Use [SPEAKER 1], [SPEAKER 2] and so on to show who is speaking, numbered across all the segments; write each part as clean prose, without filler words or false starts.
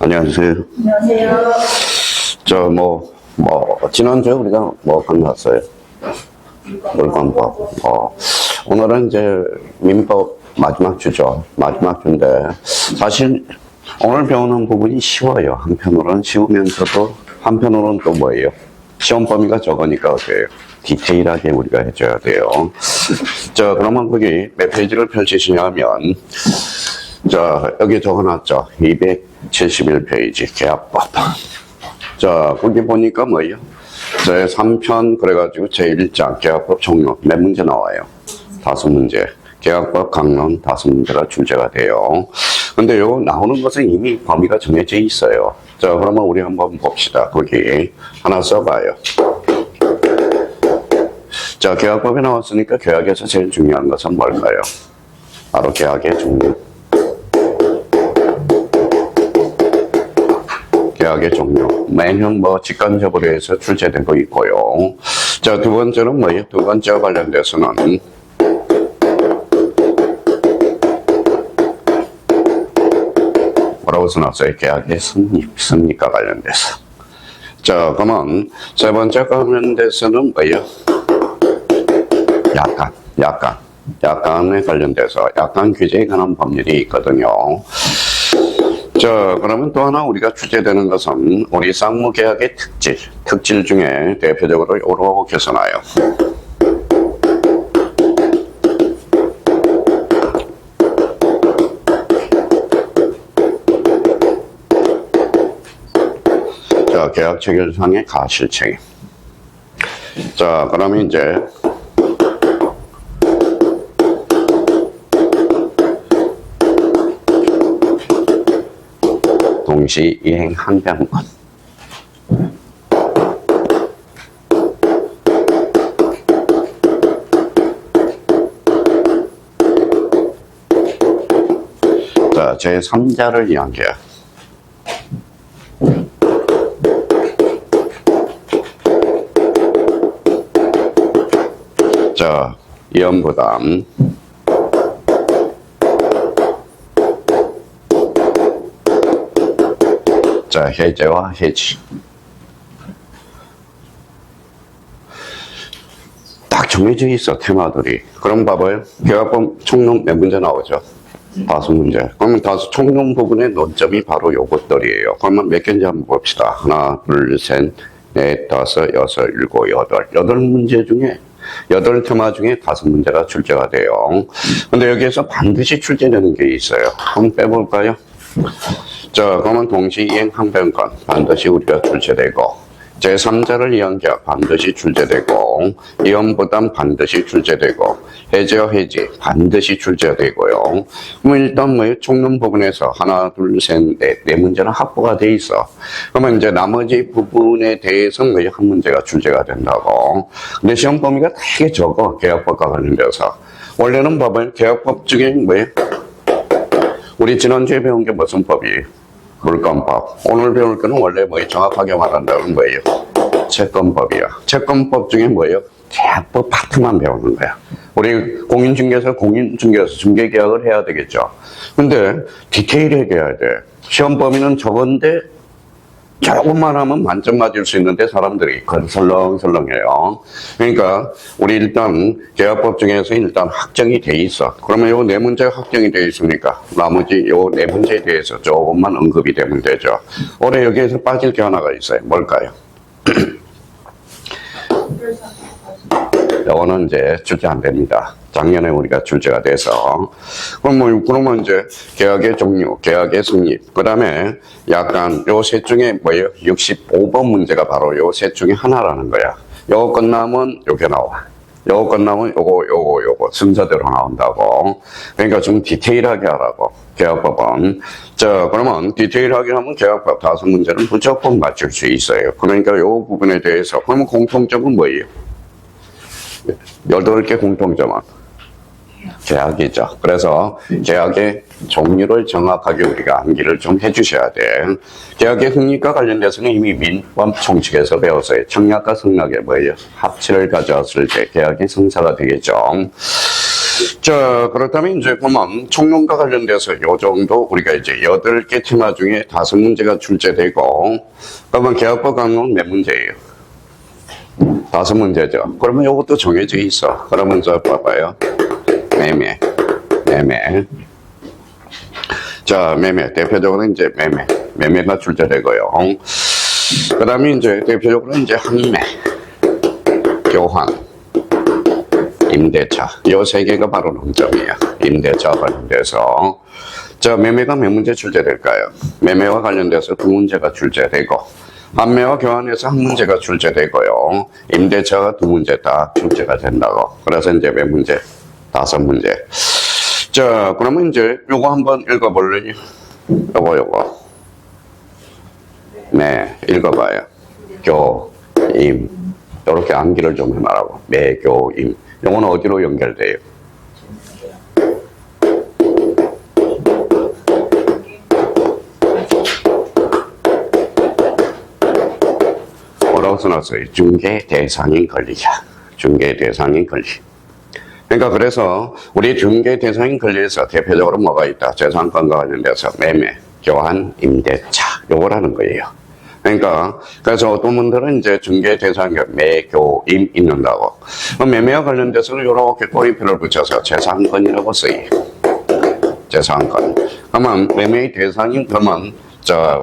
[SPEAKER 1] 안녕하세요.
[SPEAKER 2] 안녕하세요.
[SPEAKER 1] 지난주에 우리가 뭐 건넜어요? 물권법. 오늘은 이제 민법 마지막 주죠. 마지막 주인데, 사실 오늘 배우는 부분이 쉬워요. 한편으로는 쉬우면서도, 한편으로는 또 뭐예요? 시험 범위가 적으니까 어때요? 디테일하게 우리가 해줘야 돼요. 자, 그러면 거기 몇 페이지를 펼치시냐면, 자, 여기 적어놨죠. 271페이지 계약법. 자, 거기 보니까 뭐예요? 제 3편 그래가지고 제1장 계약법 종료 몇 문제 나와요? 5문제. 계약법 강론 5문제가 출제가 돼요. 근데 요 나오는 것은 이미 범위가 정해져 있어요. 자, 그러면 우리 한번 봅시다. 거기 하나 써봐요. 자, 계약법에 나왔으니까 계약에서 제일 중요한 것은 뭘까요? 바로 계약의 종류. 계약의 종류. 매년 직간접으로 해서 출제된 거 있고요. 자, 두 번째는 뭐예요? 두 번째와 관련돼서는 뭐라고 써놨어요? 계약의 성립과 관련돼서. 자, 그러면 세 번째 관련돼서는 뭐예요? 약관에 관련돼서 약관 규제에 관한 법률이 있거든요. 자, 그러면 또 하나 우리가 출제되는 것은 우리 상무계약의 특질 중에 대표적으로 이렇게 써놔요. 자, 계약 체결상의 가실책임. 자, 그러면 이제 동시 이행 항변권. 자, 제3자를 위한 계약. 자, 이연부담. 자, 해제와 해지. 딱 정해져 있어, 테마들이. 그럼 봐봐요. 계약법 총론 몇 문제 나오죠? 5문제. 그러면 총론 부분의 논점이 바로 요것들이에요. 그러면 몇 개인지 한번 봅시다. 하나, 둘, 셋, 넷, 다섯, 여섯, 일곱, 여덟. 8문제 중에 8테마 중에 5문제가 출제가 돼요. 근데 여기에서 반드시 출제되는 게 있어요. 한번 빼볼까요? 자, 그러면 동시이행 항변권 반드시 우리가 출제되고, 제3자를 위한 계약 반드시 출제되고, 이연부담 반드시 출제되고, 해제와 해지 반드시 출제되고요. 그러면 일단 총론 부분에서 하나, 둘, 셋, 네 문제는 확보가 돼 있어. 그러면 이제 나머지 부분에 대해서 한 문제가 출제가 된다고. 근데 시험 범위가 되게 적어, 계약법과 관련돼서. 원래는 봐봐요. 계약법 중에 우리 지난주에 배운 게 무슨 법이에요? 물권법. 오늘 배울 거는 원래 정확하게 말한다면 뭐예요? 채권법이야. 채권법 중에 뭐예요? 계약법 파트만 배우는 거야. 우리 공인중개사 중개계약을 해야 되겠죠. 근데 디테일하게 해야 돼. 시험 범위는 적은데 조금만 하면 만점 맞을 수 있는데 사람들이 설렁설렁해요. 그러니까 우리 일단 계약법 중에서 일단 확정이 돼 있어. 그러면 요 4문제가 확정이 돼 있으니까 나머지 요 4문제에 대해서 조금만 언급이 되면 되죠. 올해 여기에서 빠질 게 하나가 있어요. 뭘까요? 요거는 이제 출제 안 됩니다. 작년에 우리가 출제가 돼서. 그러면 이제 계약의 종류, 계약의 성립, 그 다음에 약간 요 셋 중에 65번 문제가 바로 요 셋 중에 하나라는 거야. 요거 끝나면 요게 나와. 요거 끝나면 요거 순서대로 나온다고. 그러니까 좀 디테일하게 하라고. 계약법은. 자, 그러면 디테일하게 하면 계약법 5문제는 무조건 맞출 수 있어요. 그러니까 요 부분에 대해서. 그러면 공통점은 뭐예요? 8개 공통점은 계약이죠. 그래서 계약의 종류를 정확하게 우리가 암기를 좀 해주셔야 돼. 계약의 흥립과 관련돼서는 이미 민법 총칙에서 배웠어요. 청약과 승낙의 합치를 가져왔을 때 계약의 성사가 되겠죠. 자, 그렇다면 이제 그러면 총론과 관련돼서 요 정도 우리가 이제 8개 테마 중에 5문제가 출제되고, 그러면 개혁법 강론 몇 문제예요? 5문제죠. 그러면 요것도 정해져 있어. 그러면 저 봐봐요. 매매. 자, 매매. 대표적으로 이제 매매가 출제되고요. 그 다음에 이제 대표적으로 이제 항매, 교환, 임대차. 요 3개가 바로 논점이에요. 임대차 관련돼서. 자, 매매가 몇 문제 출제될까요? 매매와 관련돼서 2문제가 출제되고, 판매와 교환에서 1문제가 출제되고요. 임대차가 2문제 다 출제가 된다고. 그래서 이제 몇 문제? 5문제. 자, 그러면 이제 요거 한번 읽어볼래요? 요거. 네, 읽어봐요. 교, 임. 이렇게 암기를 좀 해놔라고. 매, 교, 임. 요거는 어디로 연결돼요? 뭐라고 써놨어요? 중개 대상인 권리자. 중개 대상인 권리. 그러니까 그래서 우리 중개 대상인 권리에서 대표적으로 뭐가 있다? 재산권과 관련돼서 매매, 교환, 임대차. 요거라는 거예요. 그러니까 그래서 어떤 분들은 이제 중개 대상이 매, 교, 임 있는다고. 매매와 관련돼서는 이렇게 꼬리표를 붙여서 재산권이라고 써요. 재산권. 그러면 매매의 대상인 그러면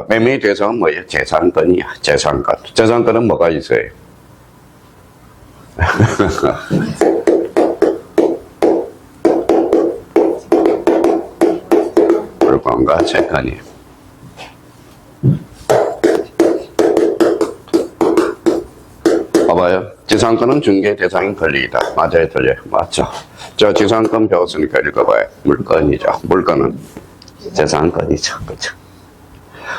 [SPEAKER 1] 매매의 대상은 뭐예요? 재산권이야. 재산권. 재산권은 뭐가 있어요? 물건과 채권이. 봐봐요. 지상권은 중개 대상인 권리이다. 맞아요, 틀려요? 맞죠? 저 지상권 배웠으니까 읽어봐요. 물건이죠. 물건은 재산권이죠. 그렇죠?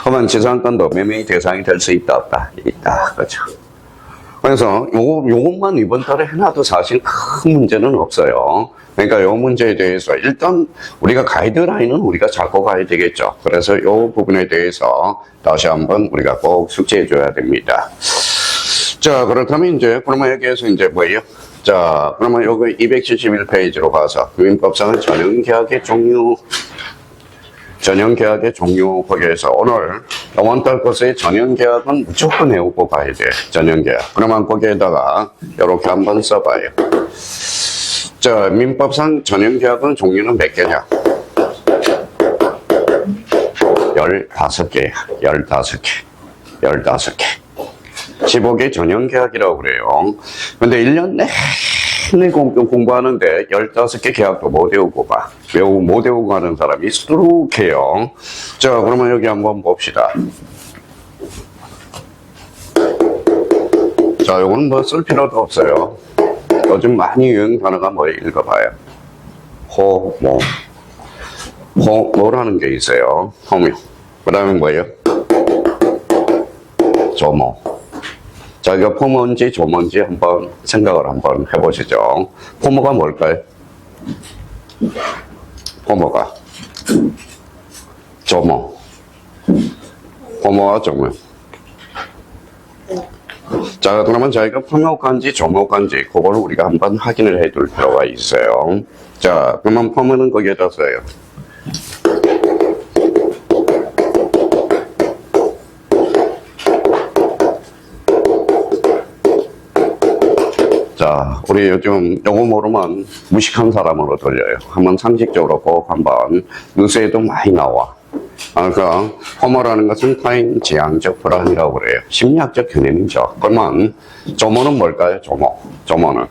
[SPEAKER 1] 그러면 지상권도 매매의 대상이 될 수 있다, 없다? 있다. 그렇죠? 그래서 요것만 이번 달에 해놔도 사실 큰 문제는 없어요. 그러니까 요 문제에 대해서 일단 우리가 가이드라인은 우리가 잡고 가야 되겠죠. 그래서 요 부분에 대해서 다시 한번 우리가 꼭 숙지해 줘야 됩니다. 자, 그렇다면 이제 그러면 여기에서 이제 뭐예요? 자, 그러면 여기 271페이지로 가서 민법상의 전형계약의 종류 거기에서 오늘 이번 달 것의 전형계약은 무조건 외우고 가야 돼. 전형계약. 그러면 거기에다가 이렇게 한번 써봐요. 자, 민법상 전형계약은 종류는 몇 개냐? 15개야. 15개. 15개 전형계약이라고 그래요. 근데 1년 내내 공부하는데 15개 계약도 못 외우고 가. 못 외우고 가는 사람이 수두룩해요. 자, 그러면 여기 한번 봅시다. 자, 요거는 뭐 쓸 필요도 없어요. 요즘 많이 유행 단어가 뭐 읽어봐요. 호모라는 게 있어요. 호모. 그 다음에 뭐예요? 조모. 자, 이거 포모인지 조모인지 한번 생각을 한번 해보시죠. 포모가 뭘까요? 포모가. 조모. 포모와 조모. 자, 그러면 저희가 포모간지 조모간지 그걸 우리가 한번 확인을 해둘 필요가 있어요. 자, 그러면 포모는 거기에다 써요. 자, 우리 요즘 영어 모르면 무식한 사람으로 들려요. 한번 상식적으로 꼭 한번 뉴스에도 많이 나와. 그러니까 호모라는 것은 타인 지향적 불안이라고 그래요. 심리학적 개념이죠. 그러면 조모는 뭘까요? 조모는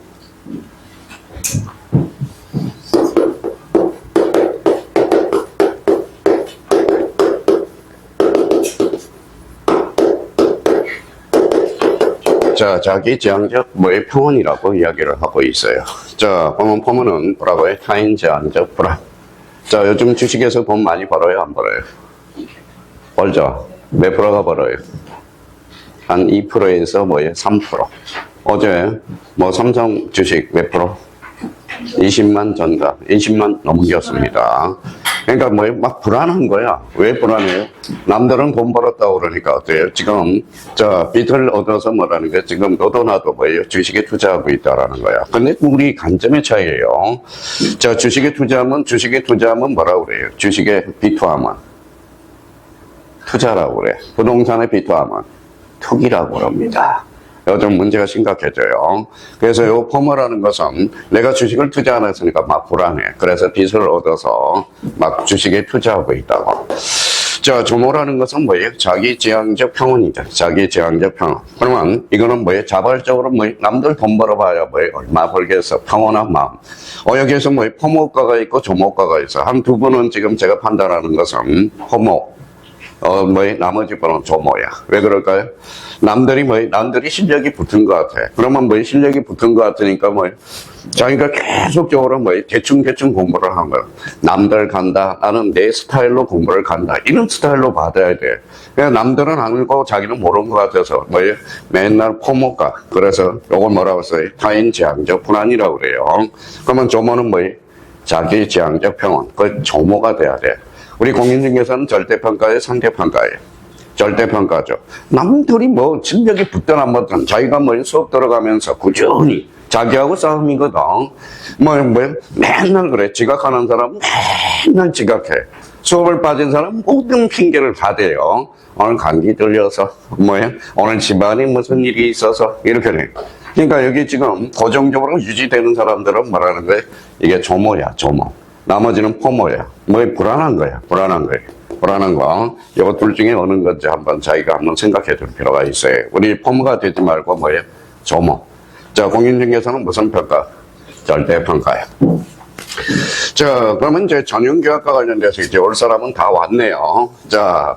[SPEAKER 1] 자, 자기 지향적 평온이라고 이야기를 하고 있어요. 자, 그러면 포모는 뭐라고 해요? 타인 지향적 불안. 자, 요즘 주식에서 돈 많이 벌어요? 안 벌어요? 벌죠? 몇 프로가 벌어요? 한 2%에서 3%. 어제 삼성 주식 몇 프로? 20만 전가, 20만 넘겼습니다. 그러니까 뭐 막 불안한 거야. 왜 불안해요? 남들은 돈 벌었다고 그러니까 어때요? 지금 빚을 얻어서 뭐라는 게 지금 너도 나도 뭐예요? 주식에 투자하고 있다라는 거야. 근데 우리 관점의 차이예요. 주식에 투자하면 뭐라고 그래요? 주식에 비투하면 투자라고 그래. 부동산에 비투하면 투기라고 그럽니다. 요즘 문제가 심각해져요. 그래서 요 포모라는 것은 내가 주식을 투자 안 했으니까 막 불안해. 그래서 빚을 얻어서 막 주식에 투자하고 있다고. 조모라는 것은 뭐예요? 자기지향적 평온이죠. 자기지향적 평온. 그러면 이거는 뭐예요? 자발적으로 남들 돈 벌어봐야 뭐예요? 얼마 벌겠어? 평온한 마음. 여기에서 뭐예요? 포모가가 있고 조모가가 있어. 한 두 분은 지금 제가 판단하는 것은 포모. 나머지 분은 조모야. 왜 그럴까요? 남들이 실력이 붙은 것 같아. 그러면 실력이 붙은 것 같으니까 자기가 계속적으로 대충 공부를 한 거야. 남들 간다. 나는 내 스타일로 공부를 간다. 이런 스타일로 받아야 돼. 그냥 남들은 알고 자기는 모르는 것 같아서 맨날 포모가. 그래서 요걸 뭐라고 써요? 타인지향적 불안이라고 그래요. 그러면 조모는 자기지향적 평온. 그 조모가 돼야 돼. 우리 공인중개사는 절대평가에 상대평가예요. 절대평가죠. 남들이 실력이 붙든 안 붙든 자기가 수업 들어가면서 꾸준히 자기하고 싸움이거든. 맨날 그래. 지각하는 사람 맨날 지각해. 수업을 빠진 사람 모든 핑계를 다 대요. 오늘 감기 들려서 오늘 집안에 무슨 일이 있어서 이렇게 돼. 그러니까 여기 지금 고정적으로 유지되는 사람들은 뭐라는 거예요? 이게 조모야, 조모. 나머지는 포모야. 불안한 거야. 불안한 거. 이거 둘 중에 어느 건지 자기가 한번 생각해 줄 필요가 있어요. 우리 포모가 되지 말고 조모. 공인중개사는 무슨 평가? 절대평가야. 그러면 이제 전용계약과 관련돼서 이제 올 사람은 다 왔네요.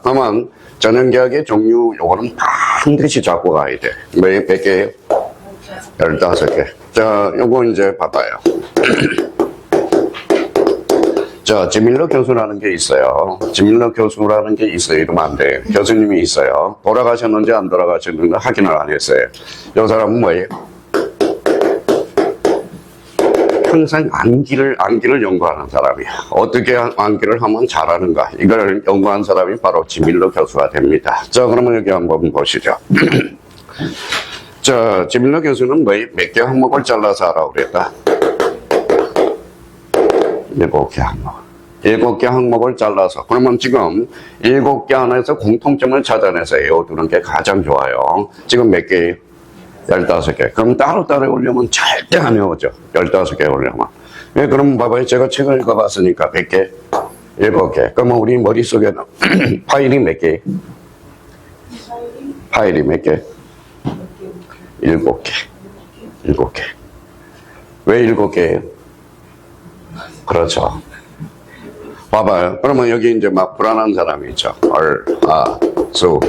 [SPEAKER 1] 그러면 전용계약의 종류, 요거는 반드시 잡고 가야 돼. 몇 개예요? 15개. 요거 이제 봐봐요. 지밀러 교수라는 게 있어요. 지밀러 교수라는 게 있어요. 이러면 안 돼. 교수님이 있어요. 돌아가셨는지 안 돌아가셨는지 확인을 안 했어요. 이 사람은 뭐예요? 평생 암기를 연구하는 사람이야. 어떻게 암기를 하면 잘하는가. 이걸 연구한 사람이 바로 지밀러 교수가 됩니다. 그러면 여기 한번 보시죠. 지밀러 교수는 몇 개 항목을 잘라서 하라고 그랬다? 7개 항목. 7개 항목을 잘라서. 그러면 지금 7개 안에서 공통점을 찾아내서 외워두는 게 가장 좋아요. 지금 몇 개예요? 15개. 그럼 따로따로 올려면 절대 안 외워져. 15개 올려면. 예, 그럼 봐봐요. 제가 책을 읽어봤으니까 몇 개? 7개. 그러면 우리 머릿속에는 파일이 몇 개? 파일이 몇 개? 7개. 7개. 왜 7개예요? 그렇죠. 봐봐요. 그러면 여기 이제 불안한 사람이 있죠. 월, 화, 수,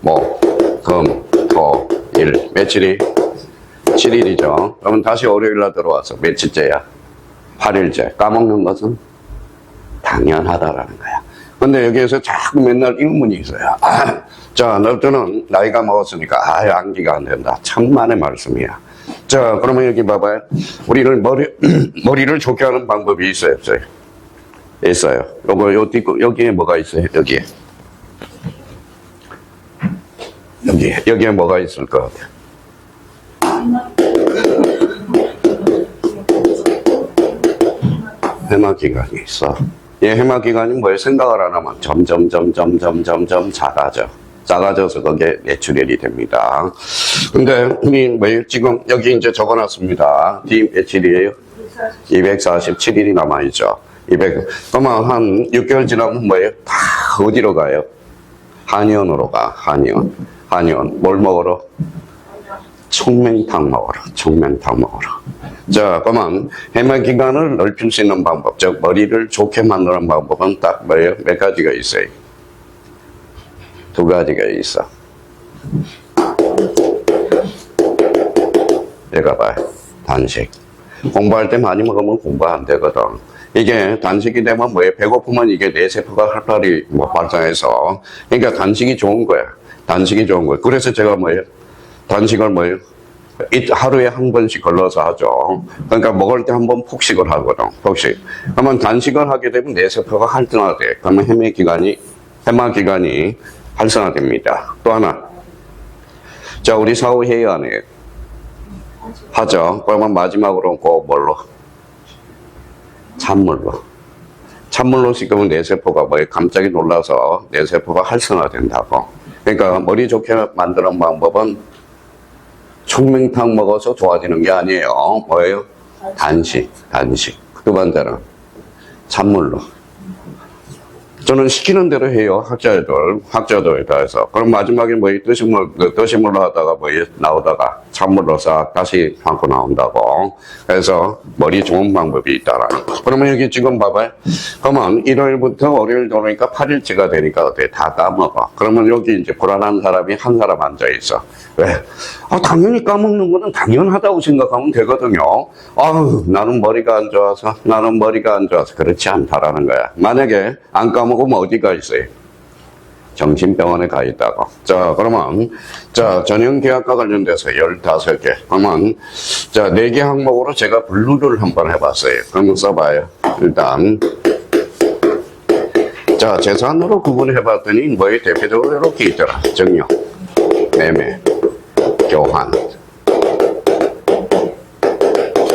[SPEAKER 1] 목, 금, 토, 일. 며칠이? 7일이죠. 그러면 다시 월요일날 들어와서 며칠째야? 8일째. 까먹는 것은 당연하다라는 거야. 근데 여기에서 자꾸 맨날 의문이 있어요. 너희들은 나이가 먹었으니까 암기가 안 된다. 천만의 말씀이야. 그러면 여기 봐봐요. 우리를 머리를 좋게 하는 방법이 있어요, 없어요? 있어요. 여기에 뭐가 있어요? 여기에 뭐가 있을 것 같아요? 해마기관이 있어. 이 해마기관이 뭐예요? 생각을 안 하면 점점 작아져서 그게 뇌출혈이 됩니다. 근데 지금 여기 이제 적어놨습니다. D 며칠이에요? 247일이 남아있죠. 그러면 한 6개월 지나면 다 어디로 가요? 한의원으로 가. 한의원. 뭘 먹으러? 청명탕 먹으러. 그러면 해마기관을 넓힐 수 있는 방법, 즉 머리를 좋게 만드는 방법은 딱 뭐예요? 몇 가지가 있어요? 2가지가 있어. 내가 봐요. 단식. 공부할 때 많이 먹으면 공부 안 되거든. 이게 단식이 되면 배고프면 이게 뇌세포가 활발히 발생해서. 그러니까 단식이 좋은 거야. 그래서 제가 단식을 하루에 한 번씩 걸러서 하죠. 그러니까 먹을 때 한 번 폭식을 하거든. 폭식. 그러면 단식을 하게 되면 뇌세포가 활성화돼. 그러면 해마기관이 활성화됩니다. 또 하나. 자, 우리 샤워해야 하네. 하죠. 그러면 마지막으로 꼭 뭘로? 찬물로. 찬물로 씻으면 뇌세포가 갑자기 놀라서 뇌세포가 활성화된다고. 그러니까 머리 좋게 만드는 방법은 청명탕 먹어서 좋아지는 게 아니에요. 뭐예요? 단식. 두 번째는 찬물로. 저는 시키는 대로 해요. 학자들 다 해서. 그럼 마지막에 뜨신물로 하다가 나오다가 찬물로 싹 다시 담고 나온다고. 그래서 머리 좋은 방법이 있다라는 거. 그러면 여기 지금 봐봐요. 그러면 일요일부터 월요일 들어오니까 8일째가 되니까 어때? 다 까먹어. 그러면 여기 이제 불안한 사람이 한 사람 앉아있어. 왜? 당연히 까먹는 거는 당연하다고 생각하면 되거든요. 나는 머리가 안 좋아서. 그렇지 않다라는 거야. 만약에 안 까먹으면 어디가 있어요? 정신병원에 가 있다고. 자, 그러면, 전형계약과 관련돼서 15개. 그러면, 4개 항목으로 제가 분류를 한번 해봤어요. 그럼 써봐요. 일단, 재산으로 구분해봤더니, 대표적으로 이렇게 있더라. 정력, 매매, 교환.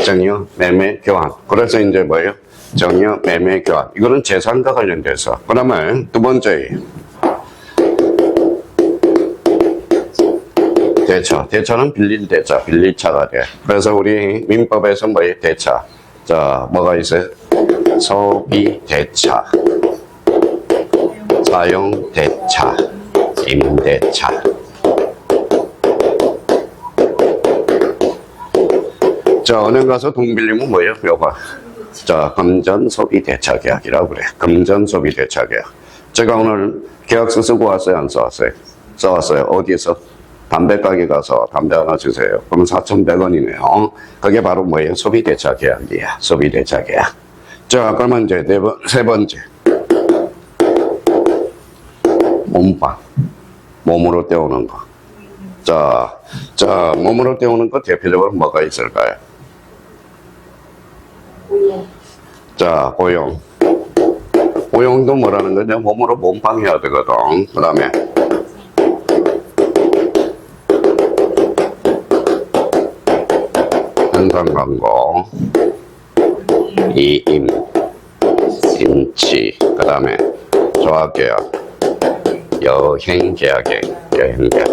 [SPEAKER 1] 정력, 매매, 교환. 그래서 이제 정력, 매매, 교환. 이거는 재산과 관련돼서. 그 다음에 두 번째. 대차는 빌릴 대차, 빌리차가 돼. 그래서 우리 민법에서 대차. 뭐가 있어요? 소비 대차, 사용 대차, 임대차. 은행 가서 돈 빌리면 요거. 금전 소비 대차 계약이라고 그래. 금전 소비 대차 계약. 제가 오늘 계약서 쓰고 왔어요, 안 써왔어요? 써왔어요. 어디에서? 담배 가게 가서 담배 하나 주세요. 그러면 4,100원이네요. 그게 바로 소비 대차 계약이야. 소비 대차 계약. 그러면 이제 세 번째. 몸빵. 몸으로 때우는 거. 몸으로 때우는 거 대표적으로 뭐가 있을까요? 고용. 고용도 뭐라는 거냐? 몸으로 몸빵해야 되거든. 그 다음에 현상광고, 이임, 임치, 그 다음에 조합계약, 여행계약이에요. 여행계약.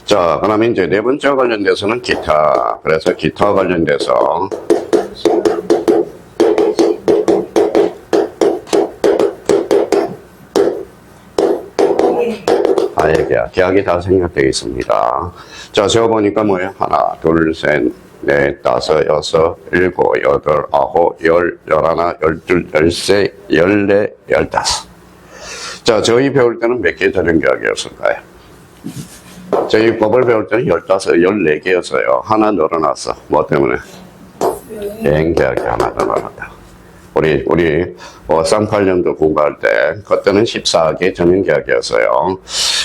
[SPEAKER 1] 그 다음에 이제 네 번째 관련돼서는 기타. 그래서 기타 관련돼서 계약이 다 생략되어 있습니다. 세어보니까 하나, 둘, 셋, 넷, 다섯, 여섯, 일곱, 여덟, 아홉, 열, 열하나, 열둘, 열세, 열네, 열다섯. 저희 배울 때는 몇 개 전형계약이었을까요? 저희 법을 배울 때는 15, 14개였어요. 하나 늘어났어. 뭐 때문에? 여행계약이 하나 더 늘어났다. 우리 쌍팔년도 공부할 때 그때는 14개 전형계약이었어요.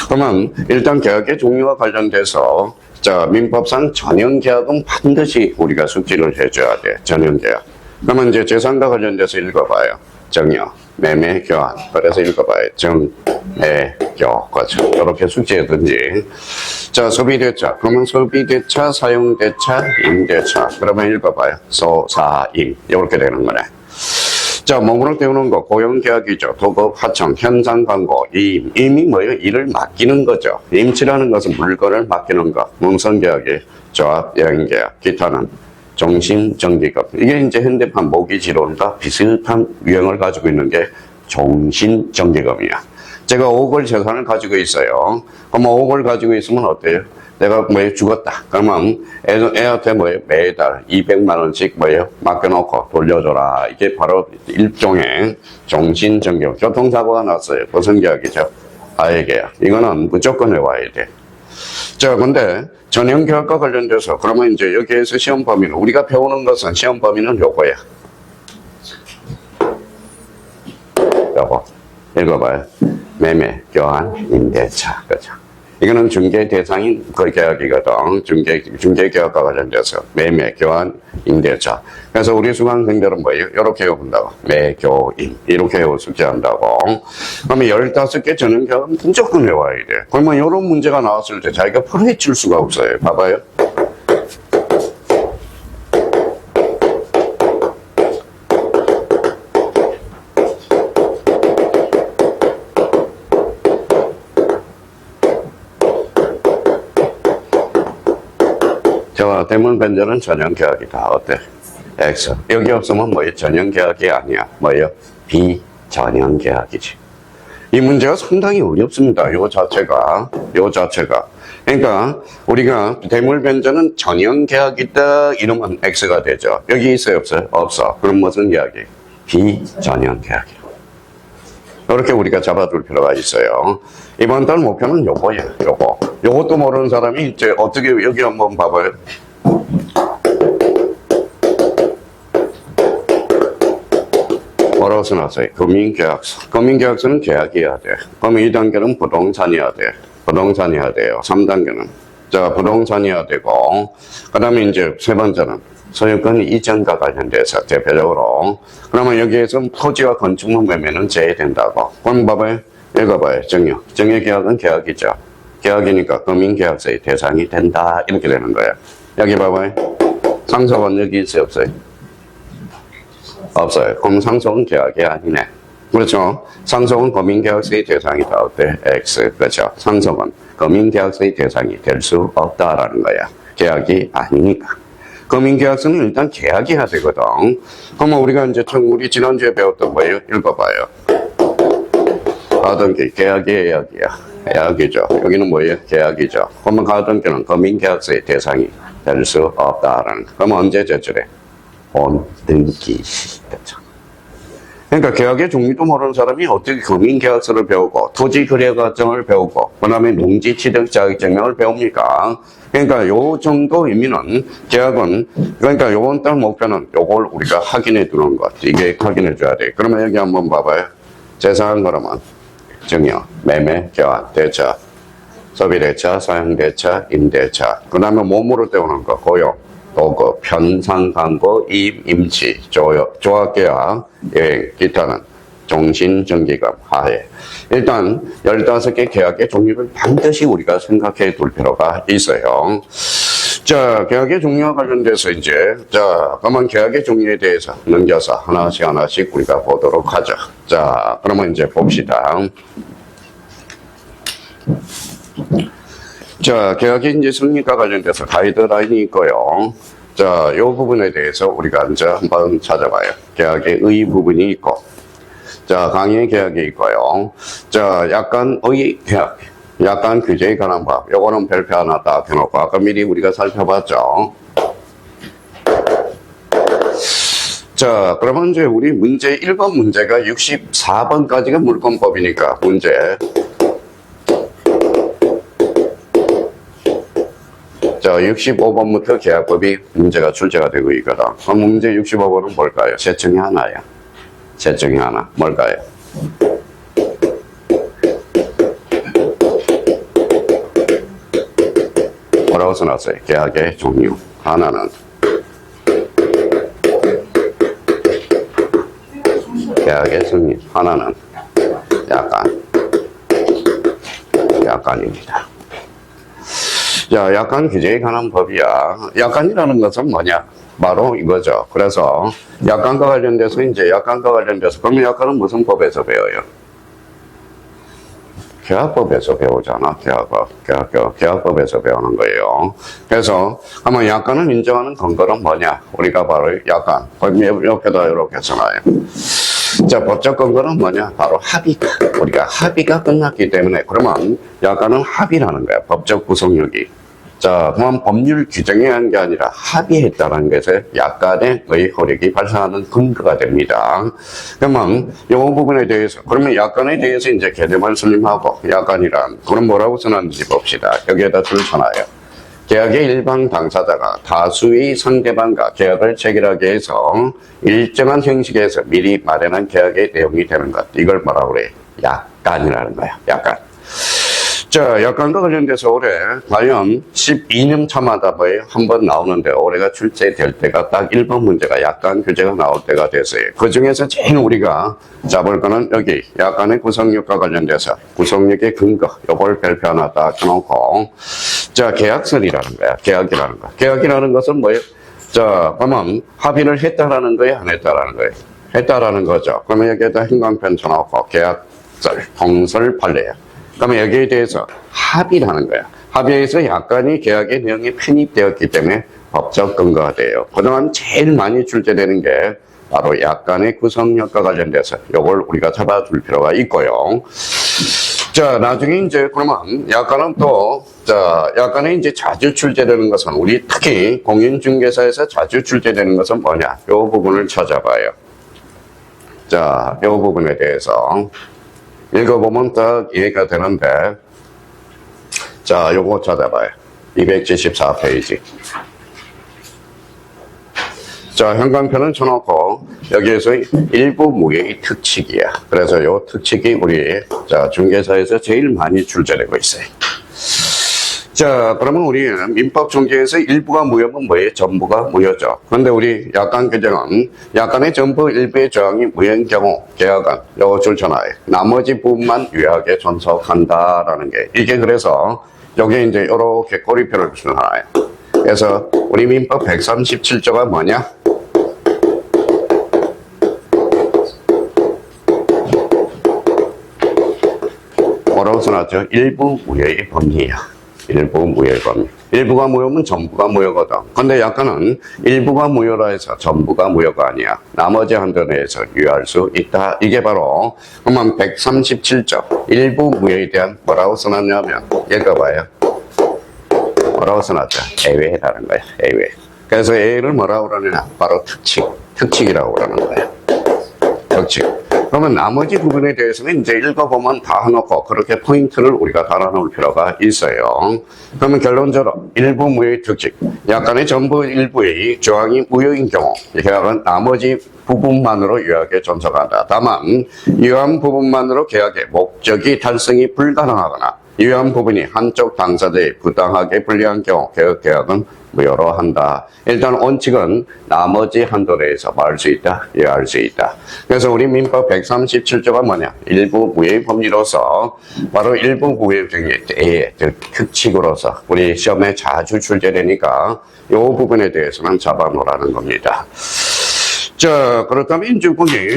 [SPEAKER 1] 그러면 일단 계약의 종류와 관련돼서 민법상 전형계약은 반드시 우리가 숙지를 해줘야 돼. 전형계약. 그러면 이제 재산과 관련돼서 읽어봐요. 정여, 매매, 교환. 그래서 읽어봐요. 매, 교. 그렇죠. 이렇게 숙지하든지. 소비대차. 그러면 소비대차, 사용대차, 임대차. 그러면 읽어봐요. 소, 사, 임. 이렇게 되는 거네. 몸으로 때우는 거, 고용계약이죠. 도급, 하청, 현상광고, 이임. 임이 뭐예요? 일을 맡기는 거죠. 임치라는 것은 물건을 맡기는 거. 문선계약이 조합, 여행계약, 기타는 종신정기금. 이게 이제 현대판 모기지론과 비슷한 유형을 가지고 있는 게 종신정기금이야. 제가 5억을 재산을 가지고 있어요. 그럼 5억을 가지고 있으면 어때요? 내가 죽었다. 그러면 애한테 매달 200만 원씩 맡겨놓고 돌려줘라. 이게 바로 일종의 종신정기금. 교통사고가 났어요. 무슨 계약이죠? 아예계약. 이거는 무조건 외워야 돼. 근데 전형계약과 관련돼서 그러면 이제 여기에서 시험 범위는 우리가 배우는 것은 시험 범위는 요거야. 요거. 읽어봐요. 매매, 교환, 임대차. 그죠? 이거는 중개 대상인 그 계약이거든. 중개 계약과 관련돼서 매매, 교환, 임대차. 그래서 우리 수강생들은 뭐예요? 이렇게 외운다고. 매교임. 이렇게 외워 숙제한다고. 그러면 15개 전형 계약은 무조건 외워야 돼. 그러면 이런 문제가 나왔을 때 자기가 풀어헤칠 수가 없어요. 봐봐요. 자, 대문 변전은 전형 계약이다. 어때? X. 여기 없으면 뭐예요? 전형 계약이 아니야. 뭐예요? 비전형 계약이지. 이 문제가 상당히 어렵습니다. 요 자체가. 그러니까 우리가 대물 변전은 전형 계약이다 이러면 X가 되죠. 여기 있어요? 없어요? 없어. 그럼 무슨 계약이? 비전형 계약이에요. 이렇게 우리가 잡아둘 필요가 있어요. 이번 달 목표는 요거예요. 요것도 모르는 사람이 이제 어떻게 여기 한번 봐봐요. 뭐라고 써놨어요? 금융계약서. 금융계약서는 계약이어야 돼. 그럼 2단계는 부동산이어야 돼. 부동산이어야 돼요. 3단계는 자 부동산이어야 되고 그 다음에 이제 세 번째는 소유권 이전과 관련돼서 대표적으로 그러면 여기에서 토지와 건축물 매매는 제외된다고. 그럼 봐봐요. 읽어봐요. 정유 계약은 계약이죠. 계약이니까 금융계약서의 대상이 된다 이렇게 되는 거예요. 여기 봐봐요. 상속은 여기 있어요? 없어요? 없어요. 그럼 상속은 계약이 아니네. 그렇죠. 상속은 금융계약서의 대상이다. 어때? X. 그렇죠. 상속은 금융계약서의 대상이 될 수 없다라는 거야. 계약이 아니니까. 금융계약서는 일단 계약이어야 되거든. 그러면 우리가 이제 우리 지난주에 배웠던 거예요. 읽어봐요. 가던 길, 계약이야. 계약이죠. 여기는 뭐예요? 계약이죠. 그러면 가던 길은 금융계약서의 대상이 될 수 없다라는 거. 그러면 언제 제출해? 본등기 시. 그렇죠. 그러니까 계약의 종류도 모르는 사람이 어떻게 금융계약서를 배우고 토지거래과정을 배우고 그 다음에 농지취득자격증명을 배웁니까? 그러니까 요 정도 의미는 계약은 그러니까 요번 달 목표는 요걸 우리가 확인해 두는 것. 이게 확인해 줘야 돼. 그러면 여기 한번 봐봐요. 재산 그러면 증여, 매매, 교환, 대차, 소비대차, 사용대차, 임대차. 그 다음에 몸으로 때우는 거 고용. 도급, 편상, 광고, 이임, 임치, 조합계약, 여행, 기타는 종신정기금, 하해. 일단 15개 계약의 종류를 반드시 우리가 생각해 둘 필요가 있어요. 자, 계약의 종류와 관련돼서 이제 그러면 계약의 종류에 대해서 넘겨서 하나씩 우리가 보도록 하죠. 자, 그러면 이제 봅시다. 자, 계약의 이제 승리과 관련돼서 가이드라인이 있고요. 자, 요 부분에 대해서 우리가 이제 한번 찾아봐요. 계약의 의 부분이 있고, 자, 강의 계약이 있고요. 자, 약간의 계약, 약간 규제에 관한 법. 요거는 별표 하나 딱 해놓고, 아까 미리 우리가 살펴봤죠. 자, 그러면 이제 우리 문제 1번 문제가 64번까지가 물권법이니까 문제. 자, 65번부터 계약법이 문제가 출제가 되고 있거든. 그럼 문제 65번은 뭘까요? 셋 중에 하나야. 셋 중에 하나. 뭘까요? 뭐라고 써놨어요? 계약의 종류. 하나는 계약의 승인. 하나는 약간입니다. 자, 약간 규제에 관한 법이야. 약간이라는 것은 뭐냐? 바로 이거죠. 그래서 약간과 관련돼서 그러면 약간은 무슨 법에서 배워요? 계약법에서 배우잖아. 계약법에서 배우는 거예요. 그래서 아마 약간을 인정하는 근거는 뭐냐? 우리가 바로 약간 옆에다 이렇게 써놔요. 자, 법적 근거는 뭐냐? 바로 합의가. 우리가 합의가 끝났기 때문에 그러면 약간은 합의라는 거야. 법적 구속력이. 자, 그만 법률 규정에 한 게 아니라 합의했다는 것에 약간의 효력이 발생하는 근거가 됩니다. 그러면 이 부분에 대해서, 그러면 약간에 대해서 이제 개념을 설명하고, 약간이란, 그럼 뭐라고 써놨는지 봅시다. 여기에다 줄 써놔요. 계약의 일방 당사자가 다수의 상대방과 계약을 체결하게 해서 일정한 형식에서 미리 마련한 계약의 내용이 되는 것. 이걸 뭐라고 그래? 약간이라는 거야. 약간. 자, 약관과 관련돼서 올해 과연 12년 차마다 거의 한 번 나오는데 올해가 출제될 때가 딱 1번 문제가 약관 규제가 나올 때가 됐어요. 그 중에서 제일 우리가 잡을 거는 여기 약관의 구성력과 관련돼서 구성력의 근거 요걸 발표 하나 딱 해놓고 자, 계약설이라는 거야. 계약이라는 거. 계약이라는 것은 뭐예요? 자, 그러면 합의를 했다라는 거예요? 안 했다라는 거예요? 했다라는 거죠. 그러면 여기에다 행광편 쳐놓고 계약설, 통설 판례야. 그러면 여기에 대해서 합의라는 거야. 합의에서 약관이 계약의 내용이 편입되었기 때문에 법적 근거가 돼요. 그동안 제일 많이 출제되는 게 바로 약관의 구성력과 관련돼서 이걸 우리가 잡아둘 필요가 있고요. 자, 나중에 이제 그러면 약관은 또, 자, 약관에 이제 자주 출제되는 것은 우리 특히 공인중개사에서 자주 출제되는 것은 뭐냐? 이 부분을 찾아봐요. 자, 이 부분에 대해서 읽어보면 딱 이해가 되는데, 자, 요거 찾아봐요. 274페이지. 자, 형광펜은 쳐놓고, 여기에서 일부 무예의 특칙이야. 그래서 요 특칙이 우리, 자, 중개사에서 제일 많이 출제되고 있어요. 자, 그러면 우리 민법 중개에서 일부가 무효면 뭐예요? 전부가 무효죠. 그런데 우리 약관 규정은 약관의 전부 일부의 조항이 무효인 경우 계약은 요거 줄쳐놔요. 나머지 부분만 유효하게 존속한다라는 게 이게 그래서 여기 이제 이렇게 꼬리표를 줄여놔요. 그래서 우리 민법 137조가 뭐냐? 뭐라고 써놨죠? 일부 무효의 법리야. 일부 무효의 법리. 일부가 무효면 전부가 무효거든. 근데 약관은 일부가 무효라 해서 전부가 무효가 아니야. 나머지 한도 내에서 유효할 수 있다. 이게 바로 그러면 137조 일부 무효에 대한 뭐라고 써놨냐면 읽어봐요. 뭐라고 써놨죠? 예외라는 거야. 예외. 그래서 예외를 뭐라고 그러느냐? 바로 특칙이라고 그러는 거야. 특칙. 그러면 나머지 부분에 대해서는 이제 읽어보면 다 해놓고 그렇게 포인트를 우리가 달아놓을 필요가 있어요. 그러면 결론적으로 일부 무효의 특칙. 약관의 전부 일부의 조항이 무효인 경우 계약은 나머지 부분만으로 유효하게 존속한다. 다만 유효한 부분만으로 계약의 목적이 달성이 불가능하거나 유효한 부분이 한쪽 당사자에 부당하게 불리한 경우 계약은 무효로 한다. 일단 원칙은 나머지 한도 내에서 뭐 할 수 있다? 유효할 수 있다. 그래서 우리 민법 137조가 뭐냐? 일부 무효의 법리로서 바로 일부 무효의 특칙으로서 우리 시험에 자주 출제되니까 이 부분에 대해서는 잡아놓으라는 겁니다. 자, 그렇다면 이제